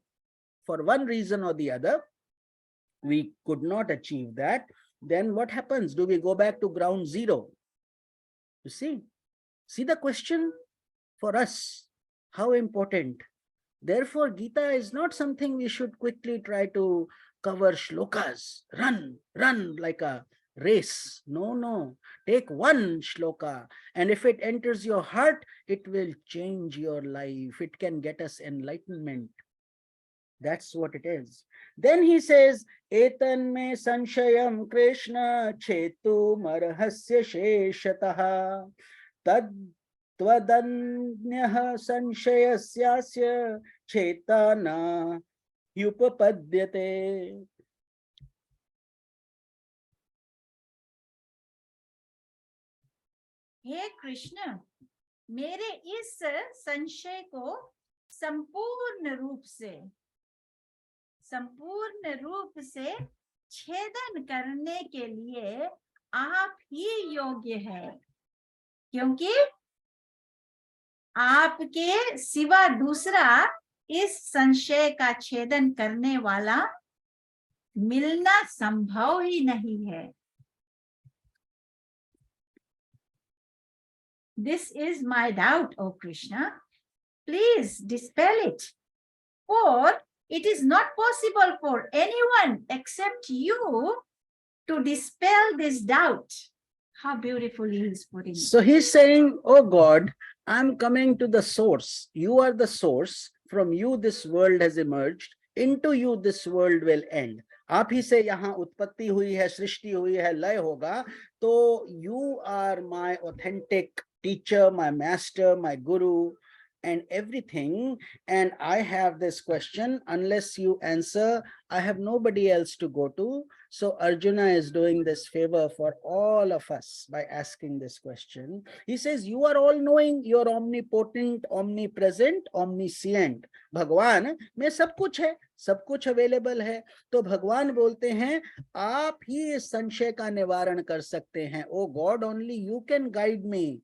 for one reason or the other, we could not achieve that. Then what happens? Do we go back to ground zero? You see the question for us, how important. Therefore, Gita is not something we should quickly try to cover shlokas, run like a race. No, no. Take one shloka, and if it enters your heart, it will change your life. It can get us enlightenment. That's what it is. Then he says, Etan me sanshayam Krishna chetu marhasya sheshataha tad त्वदन्यः संशयस्यास्य चेतना युपपद्यते. हे कृष्ण, मेरे इस संशय को संपूर्ण रूप से छेदन करने के लिए आप ही योग्य है, क्योंकि आपके सिवा दूसरा इस संशय का छेदन करने वाला मिलना संभव ही नहीं है. This is my doubt, O Krishna. Please dispel it, for it is not possible for anyone except you to dispel this doubt. How beautifully he is putting it. So he's saying, oh God, I'm coming to the source. You are the source. From you this world has emerged. Into you this world will end. आप ही से यहाँ उत्पत्ति हुई है, सृष्टि हुई है, लय होगा. तो you are my authentic teacher, my master, my guru, and everything. And I have this question. Unless you answer, I have nobody else to go to. So Arjuna is doing this favor for all of us by asking this question. He says, you are all knowing, you are omnipotent, omnipresent, omniscient. भगवान में सब कुछ है, सब कुछ available है. तो भगवान बोलते हैं, आप ही इस संशय का निवारण कर सकते हैं. Oh God, only you can guide me.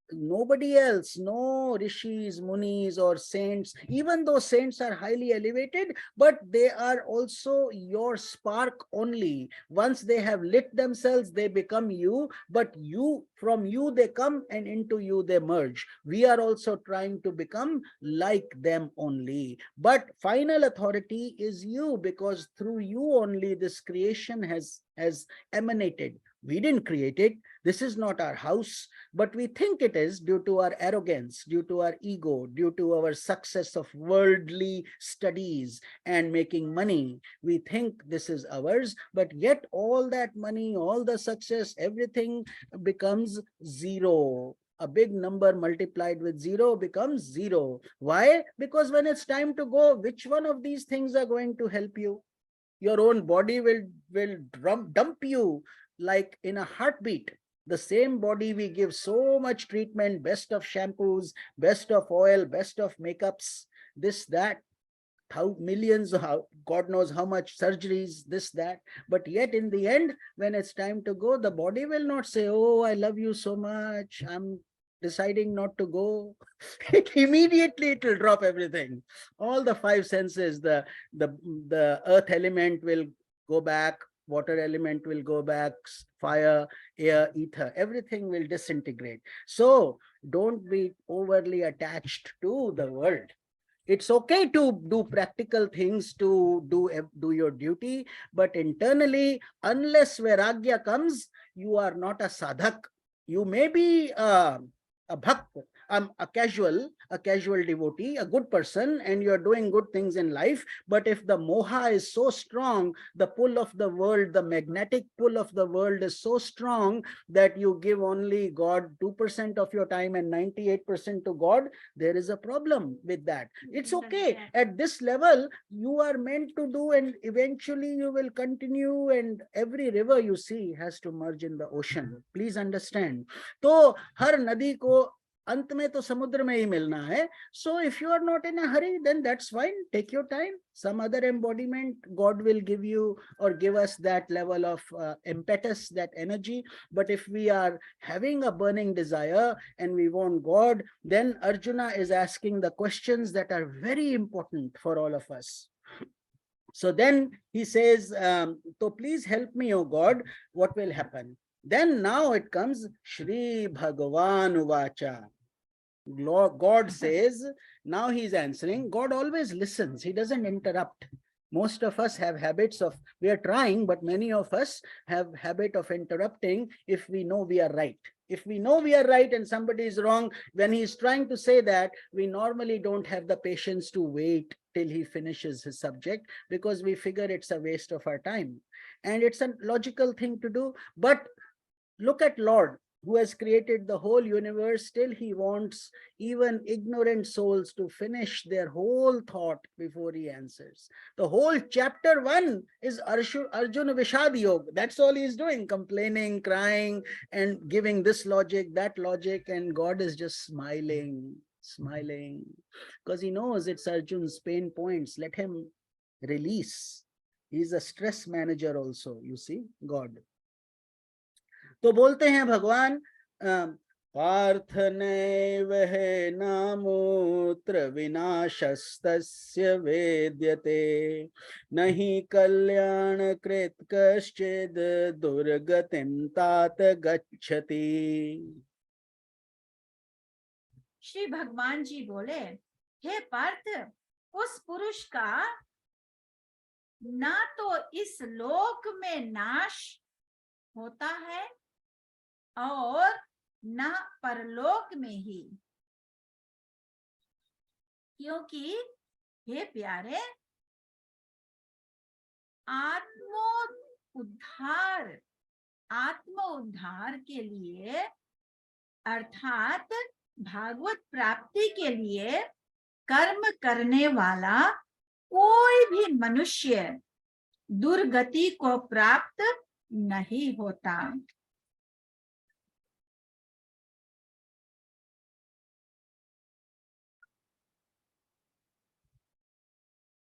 Nobody else, no rishis, munis, or saints, even though saints are highly elevated, but they are also your spark only. Once they have lit themselves, they become you, but you, from you they come, and into you they merge. We are also trying to become like them only, but final authority is you, because through you only this creation has emanated. We didn't create it. This is not our house, but we think it is due to our arrogance, due to our ego, due to our success of worldly studies and making money. We think this is ours, but yet all that money, all the success, everything becomes zero. A big number multiplied with zero becomes zero. Why? Because when it's time to go, which one of these things are going to help you? Your own body will dump you like in a heartbeat. The same body we give so much treatment, best of shampoos, best of oil, best of makeups, this, that, millions, God knows how much surgeries, this, that. But yet in the end, when it's time to go, the body will not say, oh, I love you so much, I'm deciding not to go. Immediately it will drop everything. All the five senses, the earth element will go back, water element will go back, fire, air, ether, everything will disintegrate. So don't be overly attached to the world. It's okay to do practical things, to do your duty, but internally, unless vairagya comes, you are not a sadhak. You may be a bhakt, a casual devotee, a good person, and you're doing good things in life. But if the moha is so strong, the pull of the world, the magnetic pull of the world is so strong that you give only God 2% of your time and 98% to God, there is a problem with that. It's okay. At this level, you are meant to do, and eventually you will continue, and every river you see has to merge in the ocean. Please understand. तो हर नदी को अंत में तो समुद्र में ही मिलना है. So if you are not in a hurry, then that's fine. Take your time. Some other embodiment God will give you or give us that level of impetus, that energy. But if we are having a burning desire and we want God, then Arjuna is asking the questions that are very important for all of us. So then he says, so please help me, O God, what will happen? Then now it comes Shri Bhagavan Uvacha. God says, now he's answering. God always listens. He doesn't interrupt. Most of us have habits of, we are trying, but many of us have habit of interrupting if we know we are right. If we know we are right and somebody is wrong, when he's trying to say that, we normally don't have the patience to wait till he finishes his subject, because we figure it's a waste of our time. And it's a logical thing to do. But look at Lord, who has created the whole universe. Still he wants even ignorant souls to finish their whole thought before he answers. The whole chapter 1 is Arjuna Vishad Yoga. That's all he's doing, complaining, crying, and giving this logic, that logic, and God is just smiling, because he knows it's Arjun's pain points. Let him release. He's a stress manager also, you see, God. तो बोलते हैं भगवान, पार्थ नैव है नामूत्र विनाशस्तस्य वेद्यते, नहि कल्याण कृत कश्चिद दुर्गतिं तात गच्छति. श्री भगवान जी बोले, हे पार्थ, उस पुरुष का ना तो इस लोक में नाश होता है और ना परलोक में ही, क्योंकि हे प्यारे, आत्म उद्धार के लिए, अर्थात भागवत प्राप्ति के लिए कर्म करने वाला कोई भी मनुष्य दुर्गति को प्राप्त नहीं होता.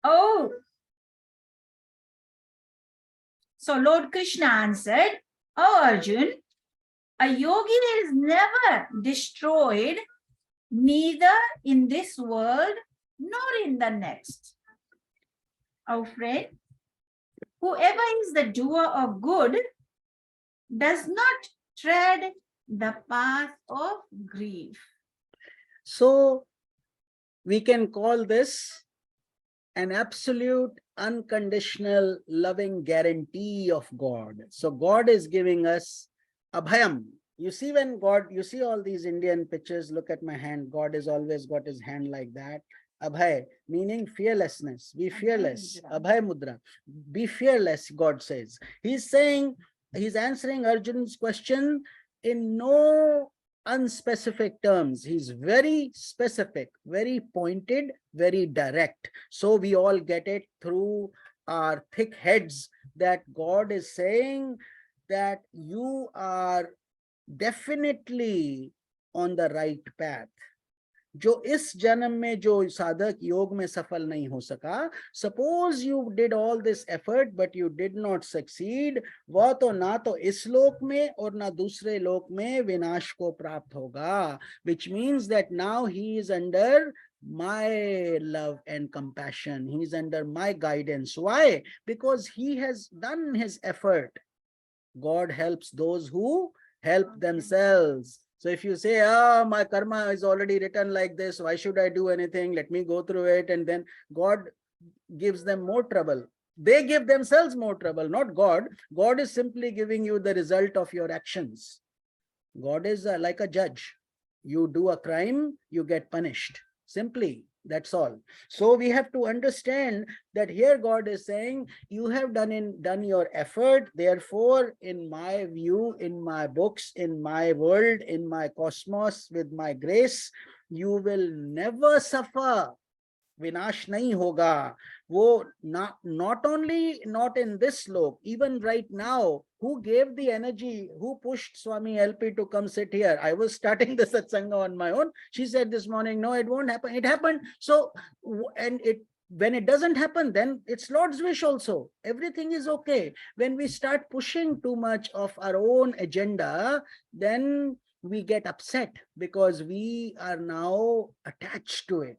Oh, so Lord Krishna answered, "Oh Arjun, a yogi is never destroyed, neither in this world nor in the next. Oh friend, whoever is the doer of good does not tread the path of grief." So we can call this an absolute, unconditional, loving guarantee of God. So God is giving us abhayam. You see, when God, you see all these Indian pictures, look at my hand. God has always got his hand like that. Abhay, meaning fearlessness. Be fearless. Abhay mudra. Be fearless, God says. He's saying, he's answering Arjun's question in no unspecific terms. He's very specific, very pointed, very direct. So we all get it through our thick heads that God is saying that you are definitely on the right path. जो इस जन्म में जो साधक योग में सफल नहीं हो सका, suppose you did all this effort but you did not succeed, वह तो ना तो इस लोक में और ना दूसरे लोक में विनाश को प्राप्त होगा. Which means that now he is under my love and compassion. He is under my guidance. Why? Because he has done his effort. God helps those who help themselves. So if you say, oh, my karma is already written like this, why should I do anything? Let me go through it. And then God gives them more trouble. They give themselves more trouble, not God. God is simply giving you the result of your actions. God is like a judge. You do a crime, you get punished. Simply, that's all. So we have to understand that here God is saying, you have done your effort. Therefore, in my view, in my books, in my world, in my cosmos, with my grace, you will never suffer. विनाश नहीं होगा वो not only not in this lok, even right now, who gave the energy, who pushed Swami LP to come sit here? I was starting the satsanga on my own. She said this morning, no, it won't happen. It happened. So, and when it doesn't happen, then it's Lord's wish also. Everything is okay. When we start pushing too much of our own agenda, then we get upset because we are now attached to it.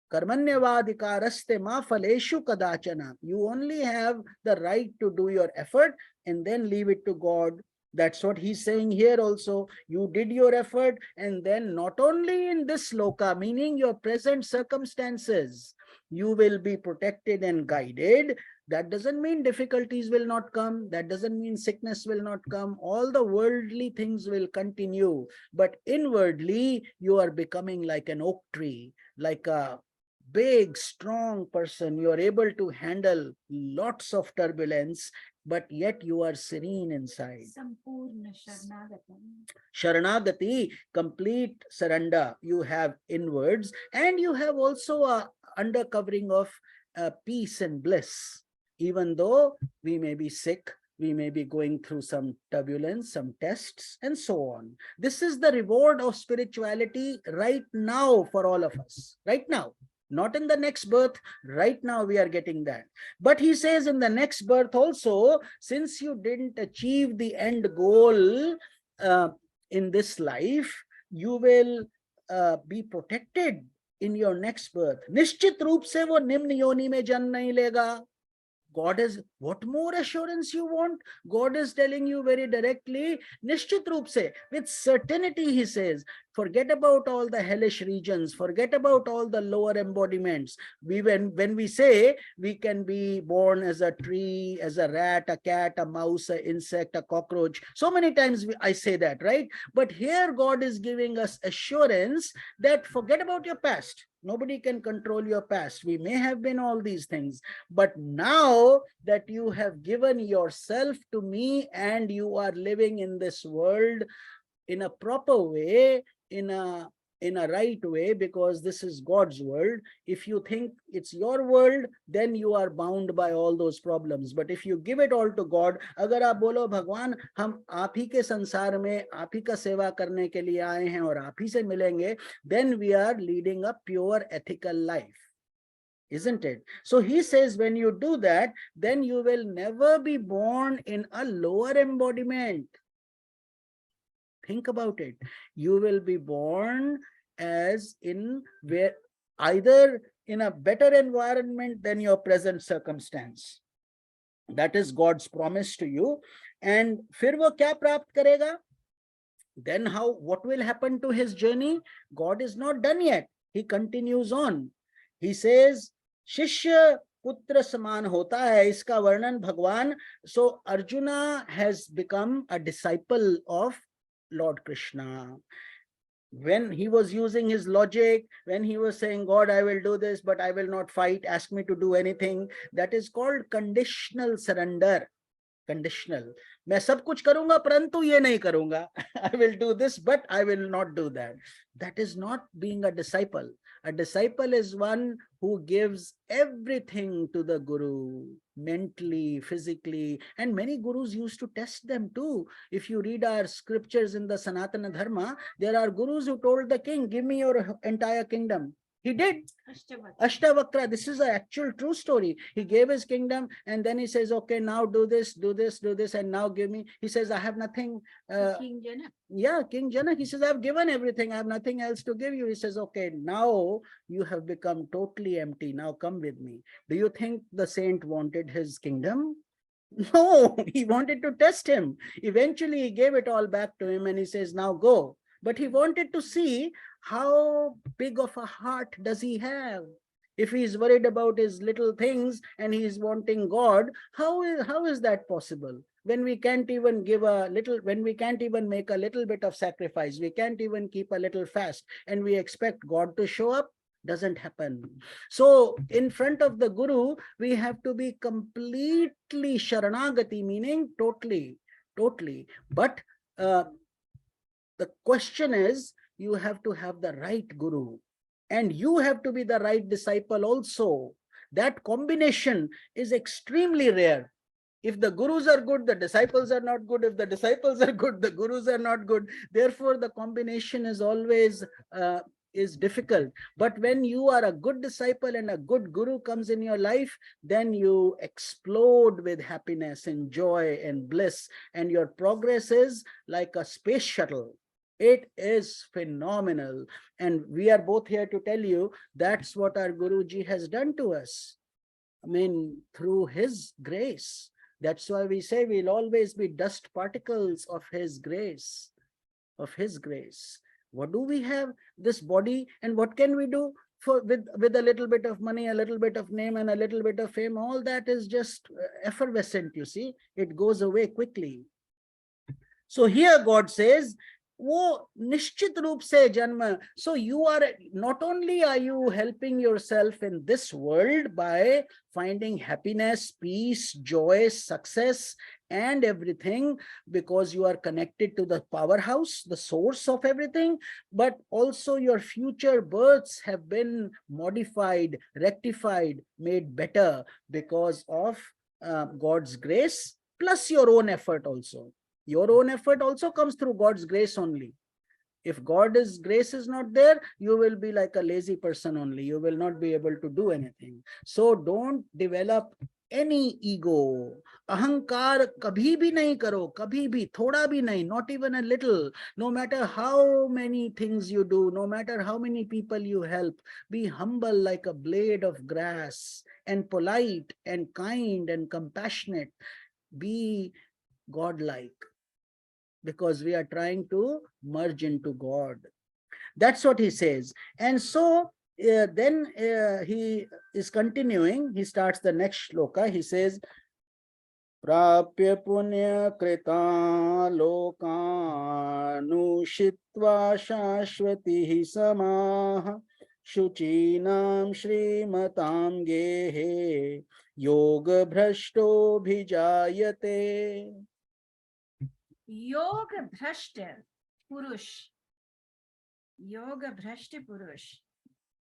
Karmanyavadikaraste ma phaleshu kadachana. You only have the right to do your effort and then leave it to God. That's what he's saying here also. You did your effort, and then not only in this loka, meaning your present circumstances, you will be protected and guided. That doesn't mean difficulties will not come. That doesn't mean sickness will not come. All the worldly things will continue. But inwardly, you are becoming like an oak tree, like a big, strong person. You are able to handle lots of turbulence, but yet you are serene inside. Sampurna Sharanagati. Sharanagati, complete surrender. You have inwards, and you have also a undercovering of peace and bliss. Even though we may be sick, we may be going through some turbulence, some tests, and so on. This is the reward of spirituality right now for all of us. Right now. Not in the next birth. Right now we are getting that. But he says in the next birth also, since you didn't achieve the end goal in this life, you will be protected in your next birth. Nishchit roop se wo nimn yoni mein jan nahi lega. God is, what more assurance you want? God is telling you very directly, Nishchit roop se, with certainty, he says, forget about all the hellish regions, forget about all the lower embodiments. When we say we can be born as a tree, as a rat, a cat, a mouse, an insect, a cockroach, so many times I say that, right? But here God is giving us assurance that forget about your past. Nobody can control your past. We may have been all these things, but now that you have given yourself to me and you are living in this world in a proper way, in a right way, because this is God's world. If you think it's your world, then you are bound by all those problems. But if you give it all to God, agar aap bolo Bhagwan, hum aap hi ke sansar mein aap hi ka seva karne ke liye aaye hain aur aap hi se milenge, then we are leading a pure ethical life. Isn't it? So he says, when you do that, then you will never be born in a lower embodiment. Think about it. You will be born as in where either in a better environment than your present circumstance. That is God's promise to you. And फिर वो क्या प्राप्त करेगा? Then how? What will happen to his journey? God is not done yet. He continues on. He says, शिष्य पुत्र समान होता है, इसका वर्णन भगवान. So Arjuna has become a disciple of Lord Krishna. When he was using his logic, when he was saying, God, I will do this, but I will not fight, ask me to do anything, that is called conditional surrender. Conditional. मैं सब कुछ करूंगा परंतु ये नहीं करूंगा. I will do this, but I will not do that. That is not being a disciple. A disciple is one who gives everything to the guru, mentally, physically, and many gurus used to test them too. If you read our scriptures in the Sanatana Dharma, there are gurus who told the king, give me your entire kingdom. He did. Ashtavakra. This is an actual true story. He gave his kingdom and then he says, okay, now do this, do this, do this, and now give me. He says, I have nothing. King Janak. Yeah, King Janak. He says, I've given everything. I have nothing else to give you. He says, okay, now you have become totally empty. Now come with me. Do you think the saint wanted his kingdom? No, he wanted to test him. Eventually, he gave it all back to him and he says, now go. But he wanted to see how big of a heart does he have. If he is worried about his little things and he is wanting God, how is that possible? when we can't even give a little, when we can't even make a little bit of sacrifice, we can't even keep a little fast, and we expect God to show up? Doesn't happen. So in front of the Guru, we have to be completely sharanagati, meaning totally. But the question is, you have to have the right Guru, and you have to be the right disciple also. That combination is extremely rare. If the gurus are good, the disciples are not good. If the disciples are good, the gurus are not good. Therefore, the combination is always is difficult. But when you are a good disciple and a good guru comes in your life, then you explode with happiness and joy and bliss, and your progress is like a space shuttle. It is phenomenal. And we are both here to tell you that's what our Guruji has done to us. I mean, through his grace. That's why we say we'll always be dust particles of his grace, of his grace. What do we have? This body, and what can we do for with a little bit of money, a little bit of name, and a little bit of fame? All that is just effervescent, you see. It goes away quickly. So here God says, वो निश्चित रूप से जन्म. So you are, not only are you helping yourself in this world by finding happiness, peace, joy, success, and everything, because you are connected to the powerhouse, the source of everything, but also your future births have been modified, rectified, made better because of God's grace, plus your own effort also. Your own effort also comes through God's grace only. If God's grace is not there, you will be like a lazy person only. You will not be able to do anything. So don't develop any ego. Ahankar kabhi bhi nahi karo, kabhi bhi, thoda bhi nahi, not even a little. No matter how many things you do, no matter how many people you help, be humble like a blade of grass, and polite and kind and compassionate. Be godlike, because we are trying to merge into God. That's what he says. And so then he is continuing. He starts the next shloka. He says, Prapya punya krita lokanushitva shashvati samah shuchinam shrimatam gehe yoga bhrashto bhijayate. योग भ्रष्ट पुरुष, योग भ्रष्ट पुरुष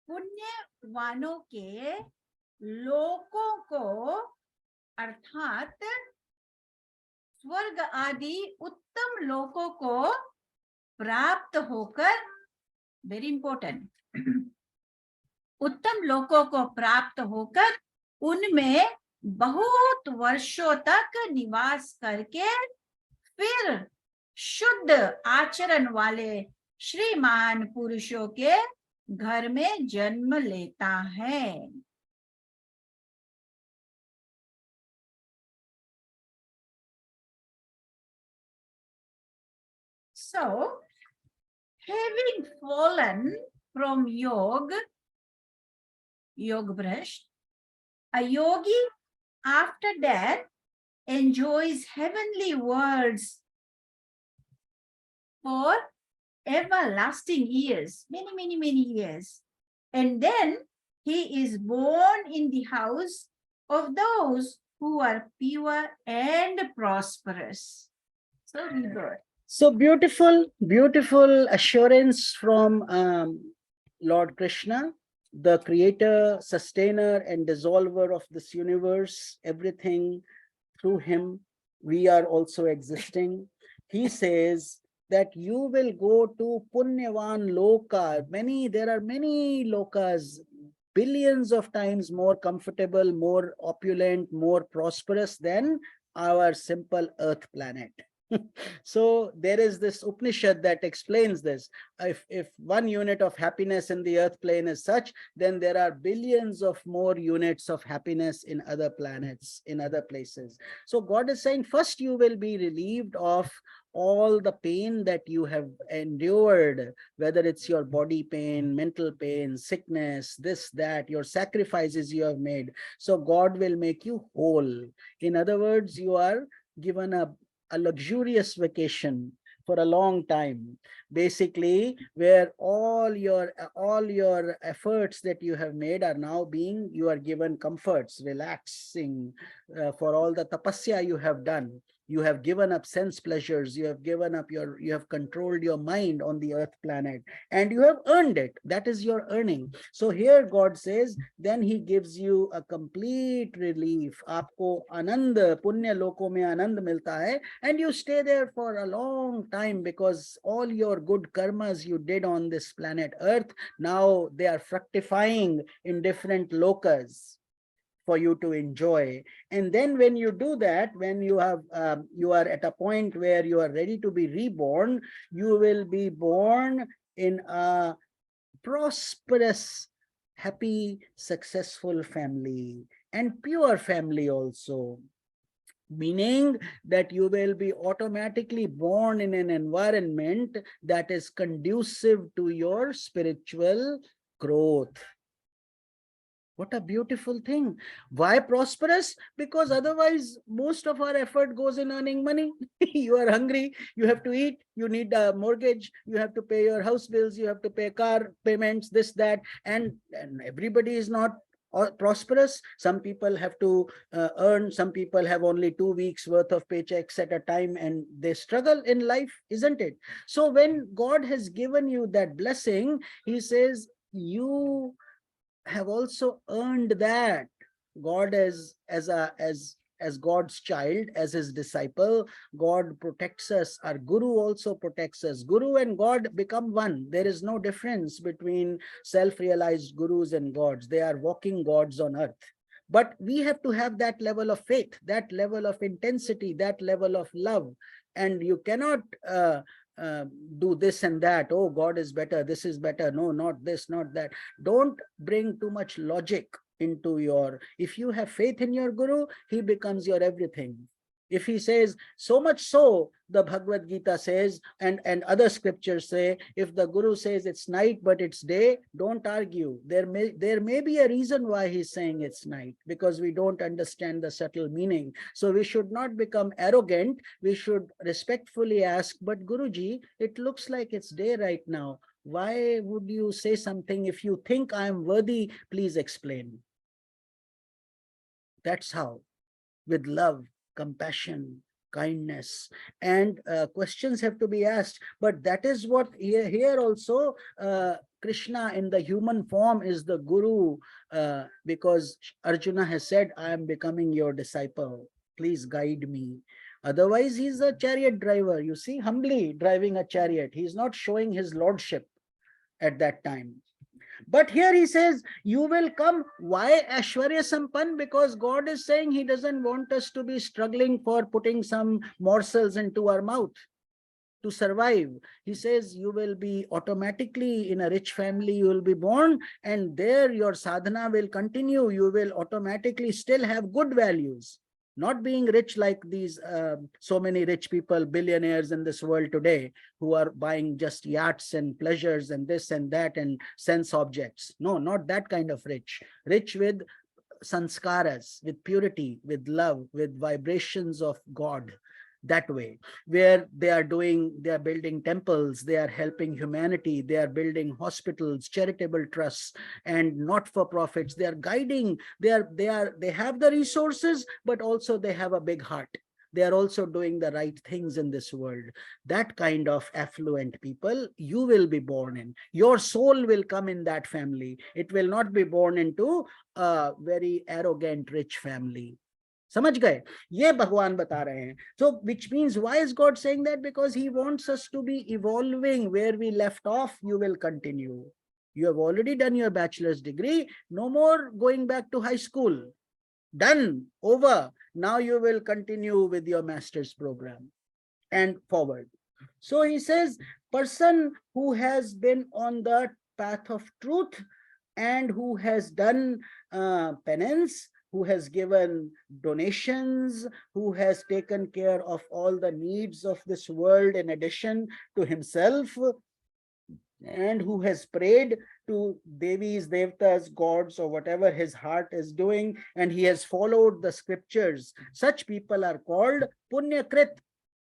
पुण्यवानों के लोकों को अर्थात स्वर्ग आदि उत्तम लोकों को प्राप्त होकर, वेरी इंपॉर्टेंट, उत्तम लोकों को प्राप्त होकर उनमें बहुत वर्षों तक निवास करके फिर शुद्ध आचरण वाले श्रीमान पुरुषों के घर में जन्म लेता है. So, having fallen from yoga bhrash, a yogi after that enjoys heavenly worlds for everlasting years, many years. And then he is born in the house of those who are pure and prosperous. So rebirth. So beautiful, beautiful assurance from Lord Krishna, the creator, sustainer, and dissolver of this universe. Everything through him, we are also existing. He says that you will go to Punyavan Loka. There are many lokas, billions of times more comfortable, more opulent, more prosperous than our simple earth planet. So there is this Upanishad that explains this. If 1 unit of happiness in the earth plane is such, then there are billions of more units of happiness in other planets, in other places. So God is saying, first you will be relieved of all the pain that you have endured, whether it's your body pain, mental pain, sickness, this, that, your sacrifices you have made. So God will make you whole. In other words, you are given a luxurious vacation for a long time, basically, where all your efforts that you have made are now being, you are given comforts, relaxing, for all the tapasya you have done. You have given up sense pleasures, you have given up you have controlled your mind on the earth planet, and you have earned it. That is your earning. So here God says, then he gives you a complete relief. Aapko anand, punya loko mein anand milta hai, and you stay there for a long time, because all your good karmas you did on this planet earth, now they are fructifying in different lokas for you to enjoy. And then when you do that, when you have you are at a point where you are ready to be reborn, you will be born in a prosperous, happy, successful family, and pure family also, meaning that you will be automatically born in an environment that is conducive to your spiritual growth. What a beautiful thing. Why prosperous? Because otherwise, most of our effort goes in earning money. You are hungry, you have to eat, you need a mortgage, you have to pay your house bills, you have to pay car payments, this, that, and everybody is not prosperous. Some people have to earn, some people have only 2 weeks worth of paychecks at a time, and they struggle in life, isn't it? So when God has given you that blessing, he says, you have also earned that. God as God's child, as his disciple, God protects us. Our Guru also protects us. Guru and God become one. There is no difference between self-realized gurus and gods. They are walking gods on earth. But we have to have that level of faith, that level of intensity, that level of love. And you cannot uh, do this and that. Oh, God is better, this is better. No, not this, not that. Don't bring too much logic into your, if you have faith in your Guru, he becomes your everything. If he says, so much so, the Bhagavad Gita says, and other scriptures say, if the Guru says it's night but it's day, don't argue. There may be a reason why he's saying it's night, because we don't understand the subtle meaning. So we should not become arrogant. We should respectfully ask, but Guruji, it looks like it's day right now. Why would you say something? If you think I'm worthy, please explain. That's how, with love, compassion, kindness, and questions have to be asked. But that is what here also Krishna in the human form is the Guru, because Arjuna has said, I am becoming your disciple, please guide me. Otherwise, he's a chariot driver, you see, humbly driving a chariot. He's not showing his lordship at that time. But here he says, you will come. Why Ashwarya Sampan? Because God is saying he doesn't want us to be struggling for putting some morsels into our mouth to survive. He says, you will be automatically in a rich family, you will be born, and there your sadhana will continue. You will automatically still have good values. Not being rich like these so many rich people, billionaires in this world today, who are buying just yachts and pleasures and this and that and sense objects. No, not that kind of rich. Rich with sanskaras, with purity, with love, with vibrations of God. That way, where they are building temples, they are helping humanity, they are building hospitals, charitable trusts, and not-for-profits. They are guiding, they have the resources, but also they have a big heart. They are also doing the right things in this world. That kind of affluent people you will be born in. Your soul will come in that family. It will not be born into a very arrogant rich family. समझ गए? ये भगवान बता रहे हैं. So which means, why is God saying that? Because he wants us to be evolving. Where we left off, you will continue. You have already done your bachelor's degree. No more going back to high school. Done, over. Now you will continue with your master's program and forward. So he says, person who has been on the path of truth and who has done penance, who has given donations, who has taken care of all the needs of this world in addition to himself, and who has prayed to Devis, Devtas, gods, or whatever his heart is doing, and he has followed the scriptures. Such people are called Punyakrit,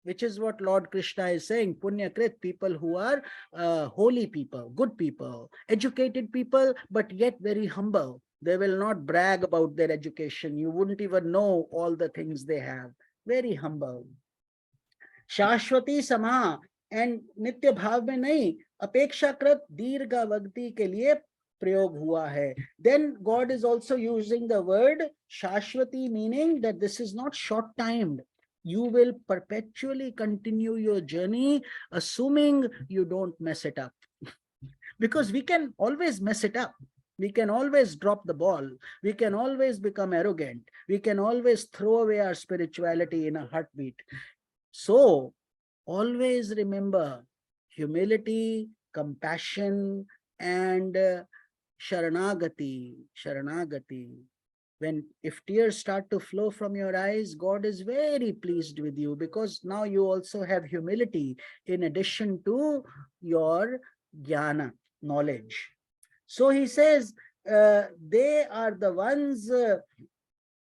which is what Lord Krishna is saying. Punyakrit, people who are holy people, good people, educated people, but yet very humble. They will not brag about their education. You wouldn't even know all the things they have. Very humble. शाश्वती समा and नित्य भाव में नहीं, अपेक्षाकृत दीर्घावधि के लिए प्रयोग हुआ है. Then God is also using the word shashwati, meaning that this is not short timed. You will perpetually continue your journey, assuming you don't mess it up. Because we can always mess it up. We can always drop the ball. We can always become arrogant. We can always throw away our spirituality in a heartbeat. So always remember humility, compassion, and sharanagati. If tears start to flow from your eyes, God is very pleased with you, because now you also have humility in addition to your jnana, knowledge. So he says, they are the ones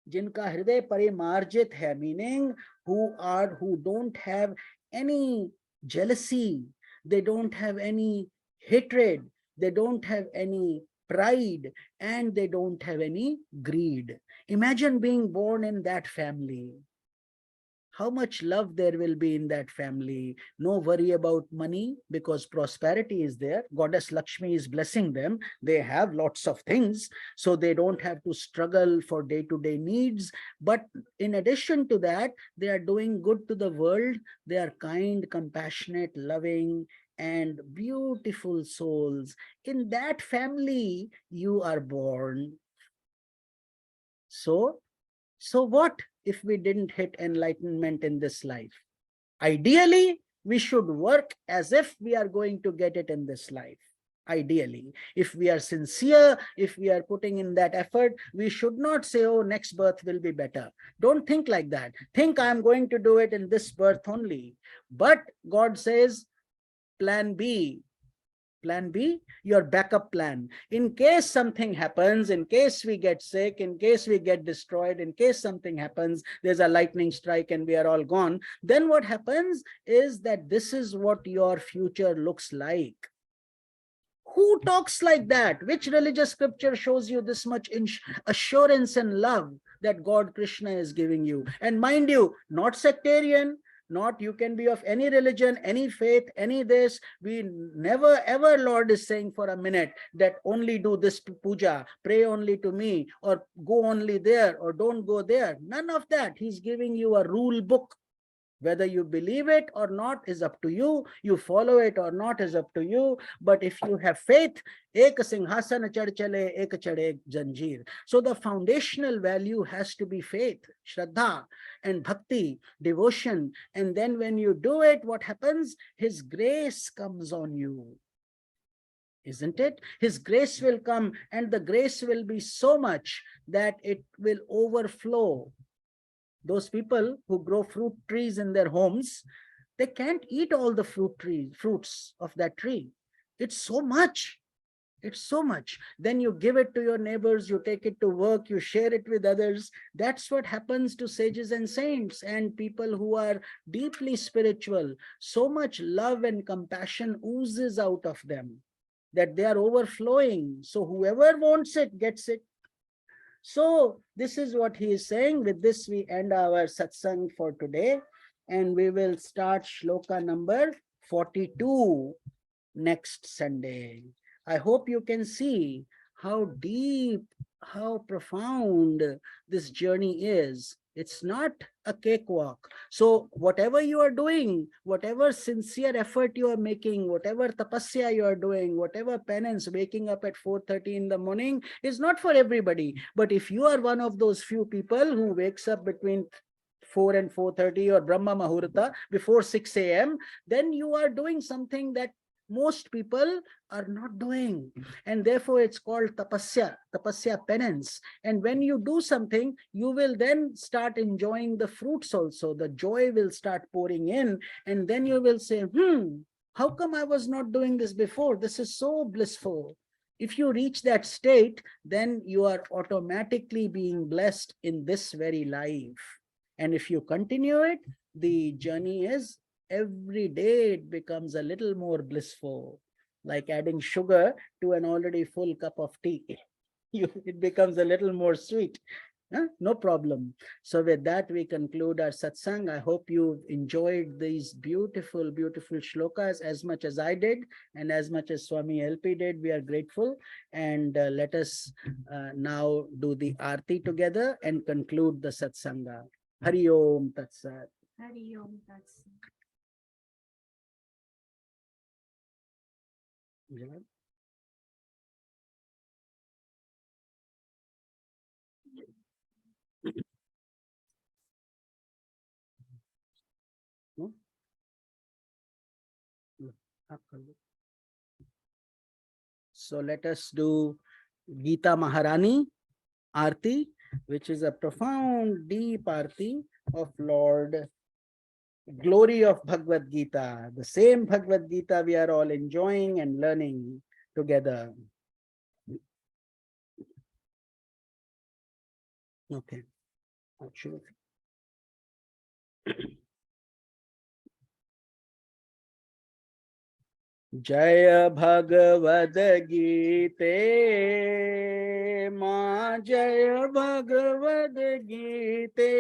जिनका हृदय परिमार्जित है, meaning who don't have any jealousy, they don't have any hatred, they don't have any pride, and they don't have any greed. Imagine being born in that family. How much love there will be in that family. No worry about money, because prosperity is there. Goddess Lakshmi is blessing them. They have lots of things, so they don't have to struggle for day-to-day needs. But in addition to that, they are doing good to the world. They are kind, compassionate, loving, and beautiful souls. In that family, you are born. So what if we didn't hit enlightenment in this life? Ideally, we should work as if we are going to get it in this life. Ideally, if we are sincere, if we are putting in that effort, we should not say, oh, next birth will be better. Don't think like that. Think I'm going to do it in this birth only. But God says, plan B. Plan B, your backup plan. In case something happens, in case we get sick, in case we get destroyed, in case something happens, there's a lightning strike and we are all gone, then what happens is that this is what your future looks like. Who talks like that? Which religious scripture shows you this much assurance and love that God Krishna is giving you? And mind you, not sectarian, not you can be of any religion, any faith, any this. We never ever Lord is saying for a minute that only do this puja, pray only to me, or go only there, or don't go there. None of that. He's giving you a rule book. Whether you believe it or not is up to you. You follow it or not is up to you. But if you have faith, ek singhasana chad chale, ek chade janjeer. So the foundational value has to be faith, shraddha, and bhakti, devotion. And then when you do it, what happens? His grace comes on you. Isn't it? His grace will come, and the grace will be so much that it will overflow. Those people who grow fruit trees in their homes, they can't eat all the fruits of that tree. It's so much. It's so much. Then you give it to your neighbors, you take it to work, you share it with others. That's what happens to sages and saints and people who are deeply spiritual. So much love and compassion oozes out of them that they are overflowing. So whoever wants it gets it. So this is what he is saying. With this, we end our satsang for today, and we will start shloka number 42 next Sunday. I hope you can see how deep, how profound this journey is. It's not a cakewalk. So whatever you are doing, whatever sincere effort you are making, whatever tapasya you are doing, whatever penance, waking up at 4:30 in the morning, is not for everybody. But if you are one of those few people who wakes up between 4 and 4:30 or Brahma Muhurta before 6 a.m., then you are doing something that most people are not doing, and therefore it's called tapasya penance. And when you do something, you will then start enjoying the fruits also. The joy will start pouring in, and then you will say, How come I was not doing this before? This is so blissful. If you reach that state, then you are automatically being blessed in this very life. And if you continue it, the journey is every day it becomes a little more blissful, like adding sugar to an already full cup of tea. It becomes a little more sweet. No problem. So with that, we conclude our satsang. I hope you enjoyed these beautiful, beautiful shlokas as much as I did, and as much as Swami LP did. We are grateful. And let us now do the arti together and conclude the satsanga. Hari Om Tat Sat. Hari Om Tat Sat. Yeah. No? No. आप कर लो. So let us do Gita Maharani Arti, which is a profound, deep Arti of Lord, glory of Bhagavad Gita, the same Bhagavad Gita we are all enjoying and learning together. Okay. Actually. Jaya Bhagavad Gita, Ma Jaya Bhagavad Gita,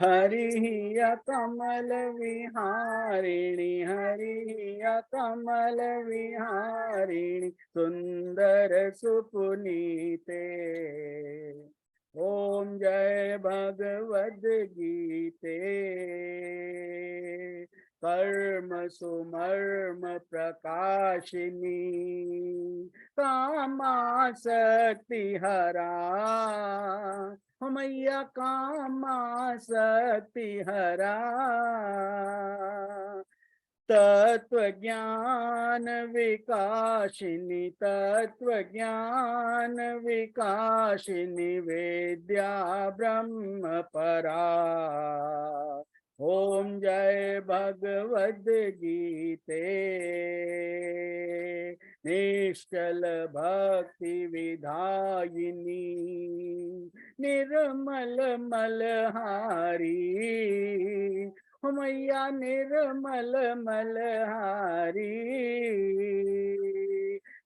Hariya Kamal Viharini, Hariya Kamal Viharini, Sundara Supunite. Om Jai Bhagavad Gita. कर्म सुमर्म प्रकाशिनी कामासक्ति हरा मैया कामासक्ति हरा तत्व ज्ञान विकाशिनी तत्व ज्ञान विकाशिनी वेद्या ब्रह्म परा. Om Jai Bhagavad Gita. Nishkal Bhakti Vidhayini Nirmal Malhari. Maya Nirmal Malhari.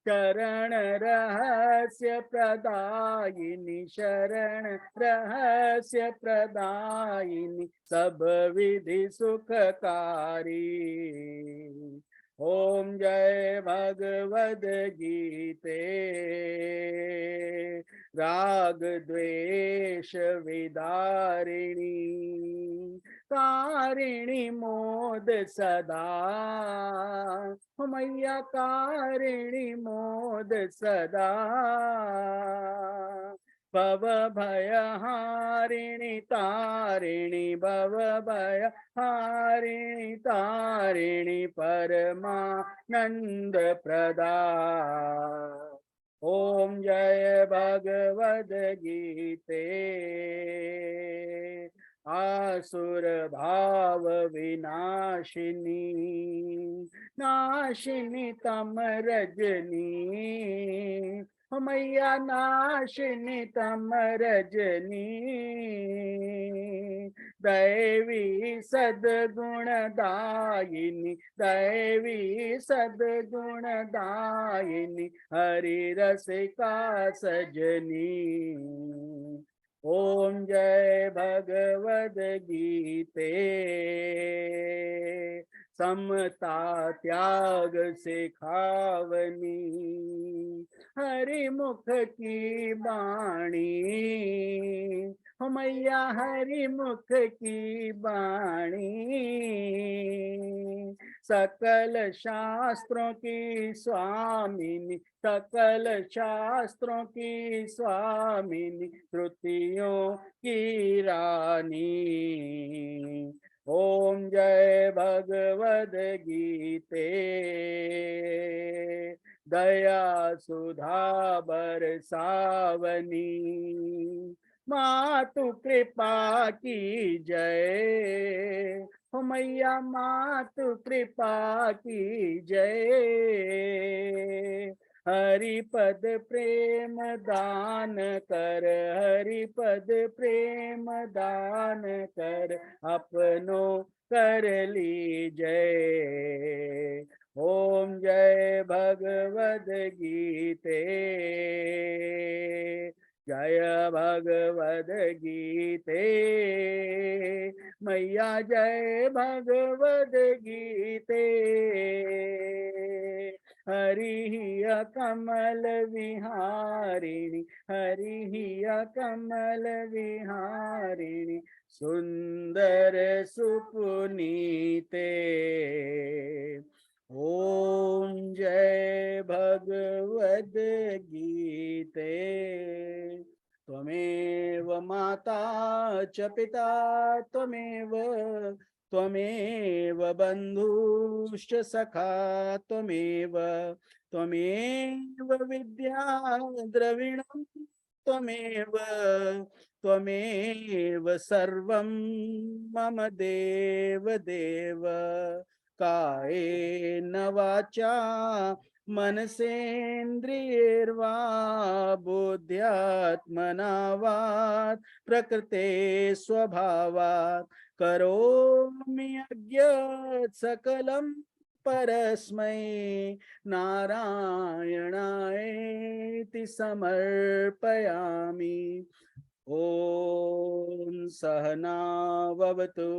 Sharan Rahasya Pradayini Sharan Rahasya Pradayini Sab Vidhi Sukhakari. Om Jai Bhagavad Gita. Rag Dvesha Vidarini Karini Mod Sada. Maya Karini Mod Sada. Bhava Bhaya Harini Tarini Bhava Bhaya Harini Tarini Paramananda Prada. Om Jaya Bhagavad Gita. Asura Bhava Vinashini Nashini Tamarajani. Maya Nashini Tamarajani. Devi Sadgunadayini Devi Sadgunadayini Hari Rasika Sajani. Om Jai Bhagavad Gita. Samta त्याग सिखावनी हरि मुख की बाणी. मैया हरि मुख की बाणी. सकल शास्त्रों की स्वामिनी सकल शास्त्रों की स्वामिनी श्रुतियों की रानी. Om Jai Bhagavad Gita. Daya Sudha Barsavani Matu Kripa Ki Jai. हो मैया मातु कृपा की जय। हरि पद प्रेम दान कर, हरि पद प्रेम दान कर, अपनो कर लीजय। ओम जय भगवद गीते, जय भगवद गीते, मैया जय भगवद गीते। हरि कमल विहारिणी, हरि कमल विहारिणी, सुंदर सुपुनीते। ओम जय भगवद गीते। त्वमेव माता च पिता त्वमेव, त्वमेव बन्धुश्च सखा त्वमेव, त्वमेव विद्या द्रविणं त्वमेव, त्वमेव सर्वं मम देव देव। कायेन वाचा मनसेन्द्रियैर्वा बुद्ध्यात्मना वा प्रकृते स्वभावात् करोमि यद्यत् सकलं परस्मै नारायणायेति समर्पयामि। ॐ सहना भवतु,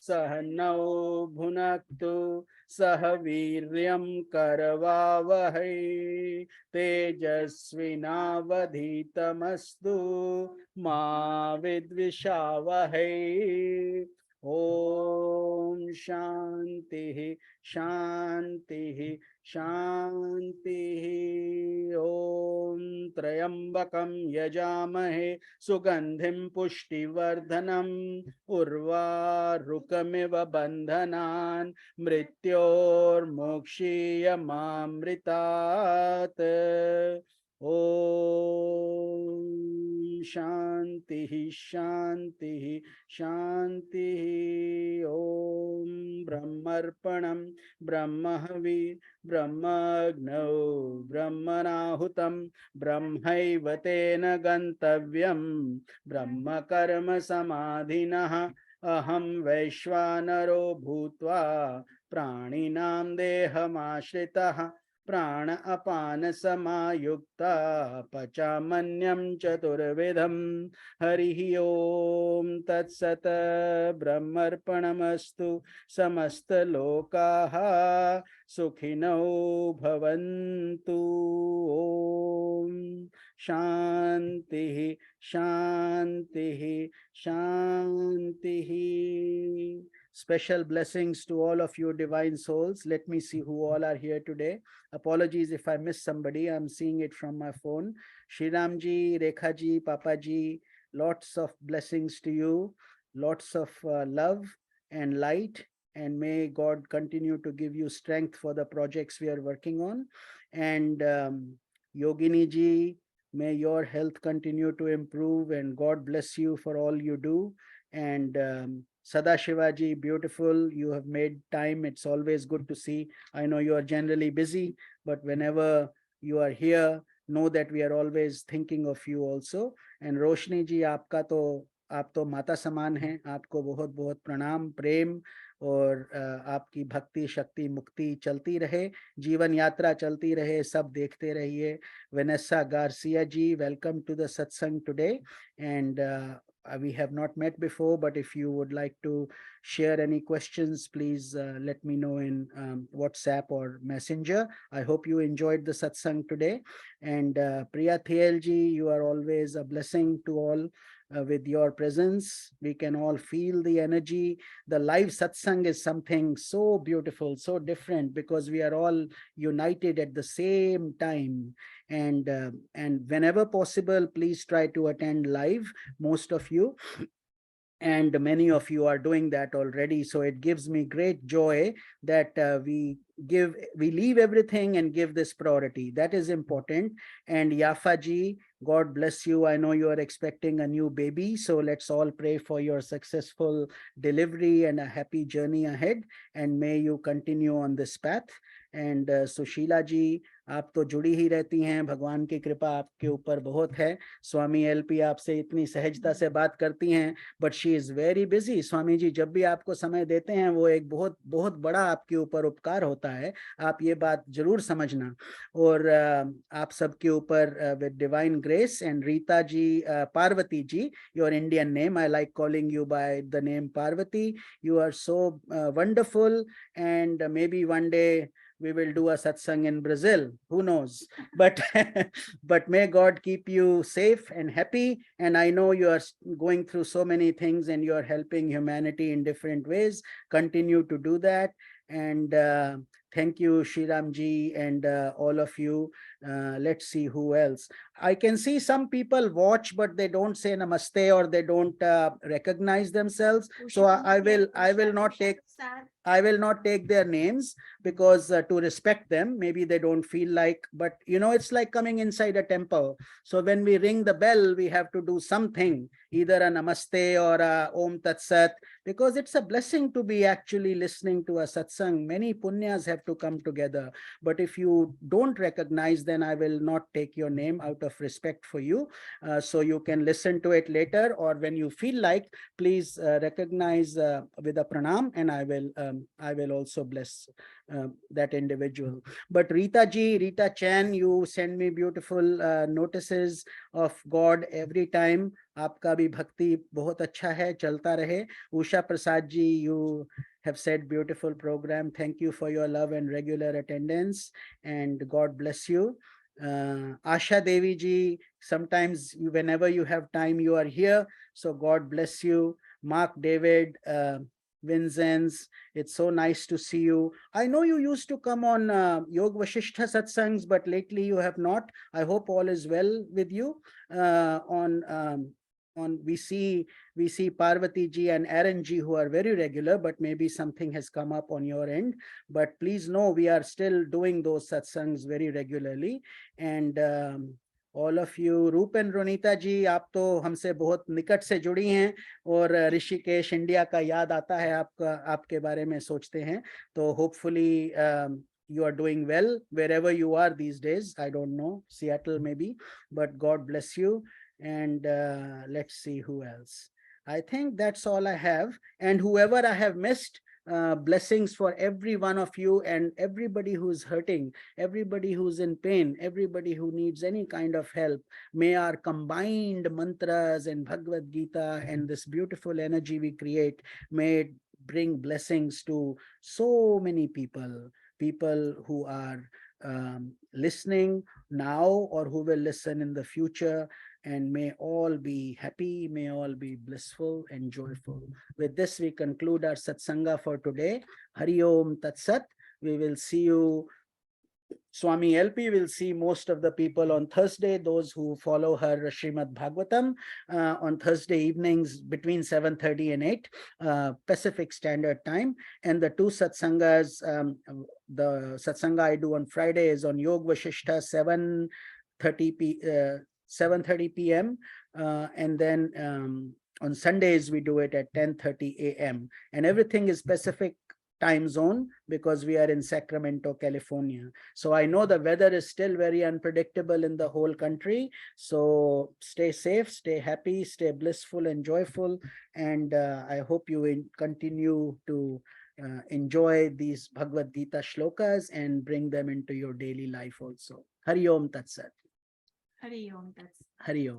सहनौ भुनक्तु, सह वीर्यं करवावहै, तेजस्विनावधीतमस्तु मा विद्विषावहै। ॐ शान्तिः शान्तिः शान्तिः। ॐ त्र्यम्बकं यजामहे सुगन्धिं पुष्टिवर्धनम्, उर्वारुकमिव बन्धनान् मृत्योर्मुक्षीयमामृतात्। ॐ शान्तिः शान्तिः शान्तिः। ॐ ब्रह्मर्पणं ब्रह्महवि, ब्रह्मग्नौ ब्रह्मणाहुतं, ब्रह्मैव तेन गन्तव्यं, ब्रह्म कर्म समाधिनः। अहं वैश्वानरो भूत्वा प्राणिनां देहमाश्रितः, प्राण अपान समायुक्ता पचामन्यं चतुर्विधं। हरिः ओम तत्सत्। ब्रह्मर्पणमस्तु। समस्तलोकाः सुखिनो भवन्तु। ओम शान्तिः शान्तिः शान्तिः। Special blessings to all of you divine souls. Let me see who all are here today. Apologies if I miss somebody. I'm seeing it from my phone. Shriramji, Rekhaji, Papaji, lots of blessings to you. Lots of love and light. And may God continue to give you strength for the projects we are working on. And Yogini ji, may your health continue to improve and God bless you for all you do. And Sadashivaji, beautiful. You have made time. It's always good to see. I know you are generally busy, but whenever you are here, know that we are always thinking of you also. And Roshni ji, आप तो माता समान हैं. आपको बहुत बहुत प्रणाम, प्रेम और आपकी भक्ति शक्ति मुक्ति चलती रहे, जीवन यात्रा चलती रहे, सब देखते रहिए. Vanessa Garcia ji, welcome to the satsang today. And we have not met before, but if you would like to share any questions, please let me know in WhatsApp or Messenger. I hope you enjoyed the satsang today. And Priya Thiel ji, you are always a blessing to all. With your presence, we can all feel the energy. The live satsang is something so beautiful, so different, because we are all united at the same time. And whenever possible, please try to attend live, most of you. and many of you are doing that already. So it gives me great joy that we leave everything and give this priority. That is important. And Yafa ji, God bless you. I know you are expecting a new baby, so let's all pray for your successful delivery and a happy journey ahead, and may you continue on this path. And Sushila जी, आप तो जुड़ी ही रहती हैं, भगवान की कृपा आपके ऊपर बहुत है। स्वामी एलपी आपसे इतनी सहजता से बात करती हैं, but she is very busy. Swami ji जब भी आपको समय देते हैं वो एक बहुत बहुत बड़ा आपके ऊपर उपकार होता है, आप ये बात जरूर समझना। और आप सबके ऊपर with divine grace. And Rita ji, Parvati ji, your Indian name, I like calling you by the name Parvati, you are so wonderful, and maybe one day we will do a satsang in Brazil, who knows. But but may God keep you safe and happy, and I know you are going through so many things and you are helping humanity in different ways. Continue to do that. And thank you, Shriram ji, and all of you. Let's see who else. I can see some people watch, but they don't say namaste, or they don't recognize themselves. So I will not take their names, because to respect them, maybe they don't feel like, but it's like coming inside a temple. So when we ring the bell, we have to do something, either a namaste or a Om Tat Sat, because it's a blessing to be actually listening to a satsang. Many punyas have to come together. But if you don't recognize, then I will not take your name out of respect for you. So you can listen to it later, or when you feel like, please recognize with a pranam, and I will also bless that individual. But Rita Chan, you send me beautiful notices of God every time. आपका भी भक्ति बहुत अच्छा है, चलता रहे. Usha Prasad ji, you have said beautiful program. Thank you for your love and regular attendance, and God bless you. Asha Devi ji, sometimes whenever you have time, you are here. So God bless you. Mark David, Vinzenz, it's so nice to see you. I know you used to come on Yog Vashishtha Satsangs, but lately you have not. I hope all is well with you. We see Parvati ji and Aaron ji, who are very regular, but maybe something has come up on your end. But please know, we are still doing those satsangs very regularly. And all of you, Roop and Ronita ji, आप तो हमसे बहुत निकट से जुड़ी हैं, और Rishikesh India का याद आता है आपके बारे में सोचते हैं. तो hopefully you are doing well wherever you are these days. I don't know, Seattle maybe, but God bless you. And let's see who else. I think that's all I have. And whoever I have missed, blessings for every one of you, and everybody who's hurting, everybody who's in pain, everybody who needs any kind of help. May our combined mantras and Bhagavad Gita and this beautiful energy we create, may it bring blessings to so many people who are listening now, or who will listen in the future. And may all be happy, may all be blissful and joyful. With this, we conclude our satsanga for today. Hari Om Tat Sat. We will see you. Swami LP will see most of the people on Thursday, those who follow her Srimad Bhagavatam, on Thursday evenings between 7:30 and 8 Pacific Standard Time. And the two satsangas, the satsanga I do on Friday is on Yog Vashishtha, 7:30 p.m. And then on Sundays we do it at 10:30 a.m. and everything is Pacific time zone, because we are in Sacramento, California. So I know the weather is still very unpredictable in the whole country. So stay safe, stay happy, stay blissful and joyful. And I hope you continue to enjoy these Bhagavad Gita shlokas and bring them into your daily life also. Hari Om Tat Sat. Hari Om. That's Hari Om.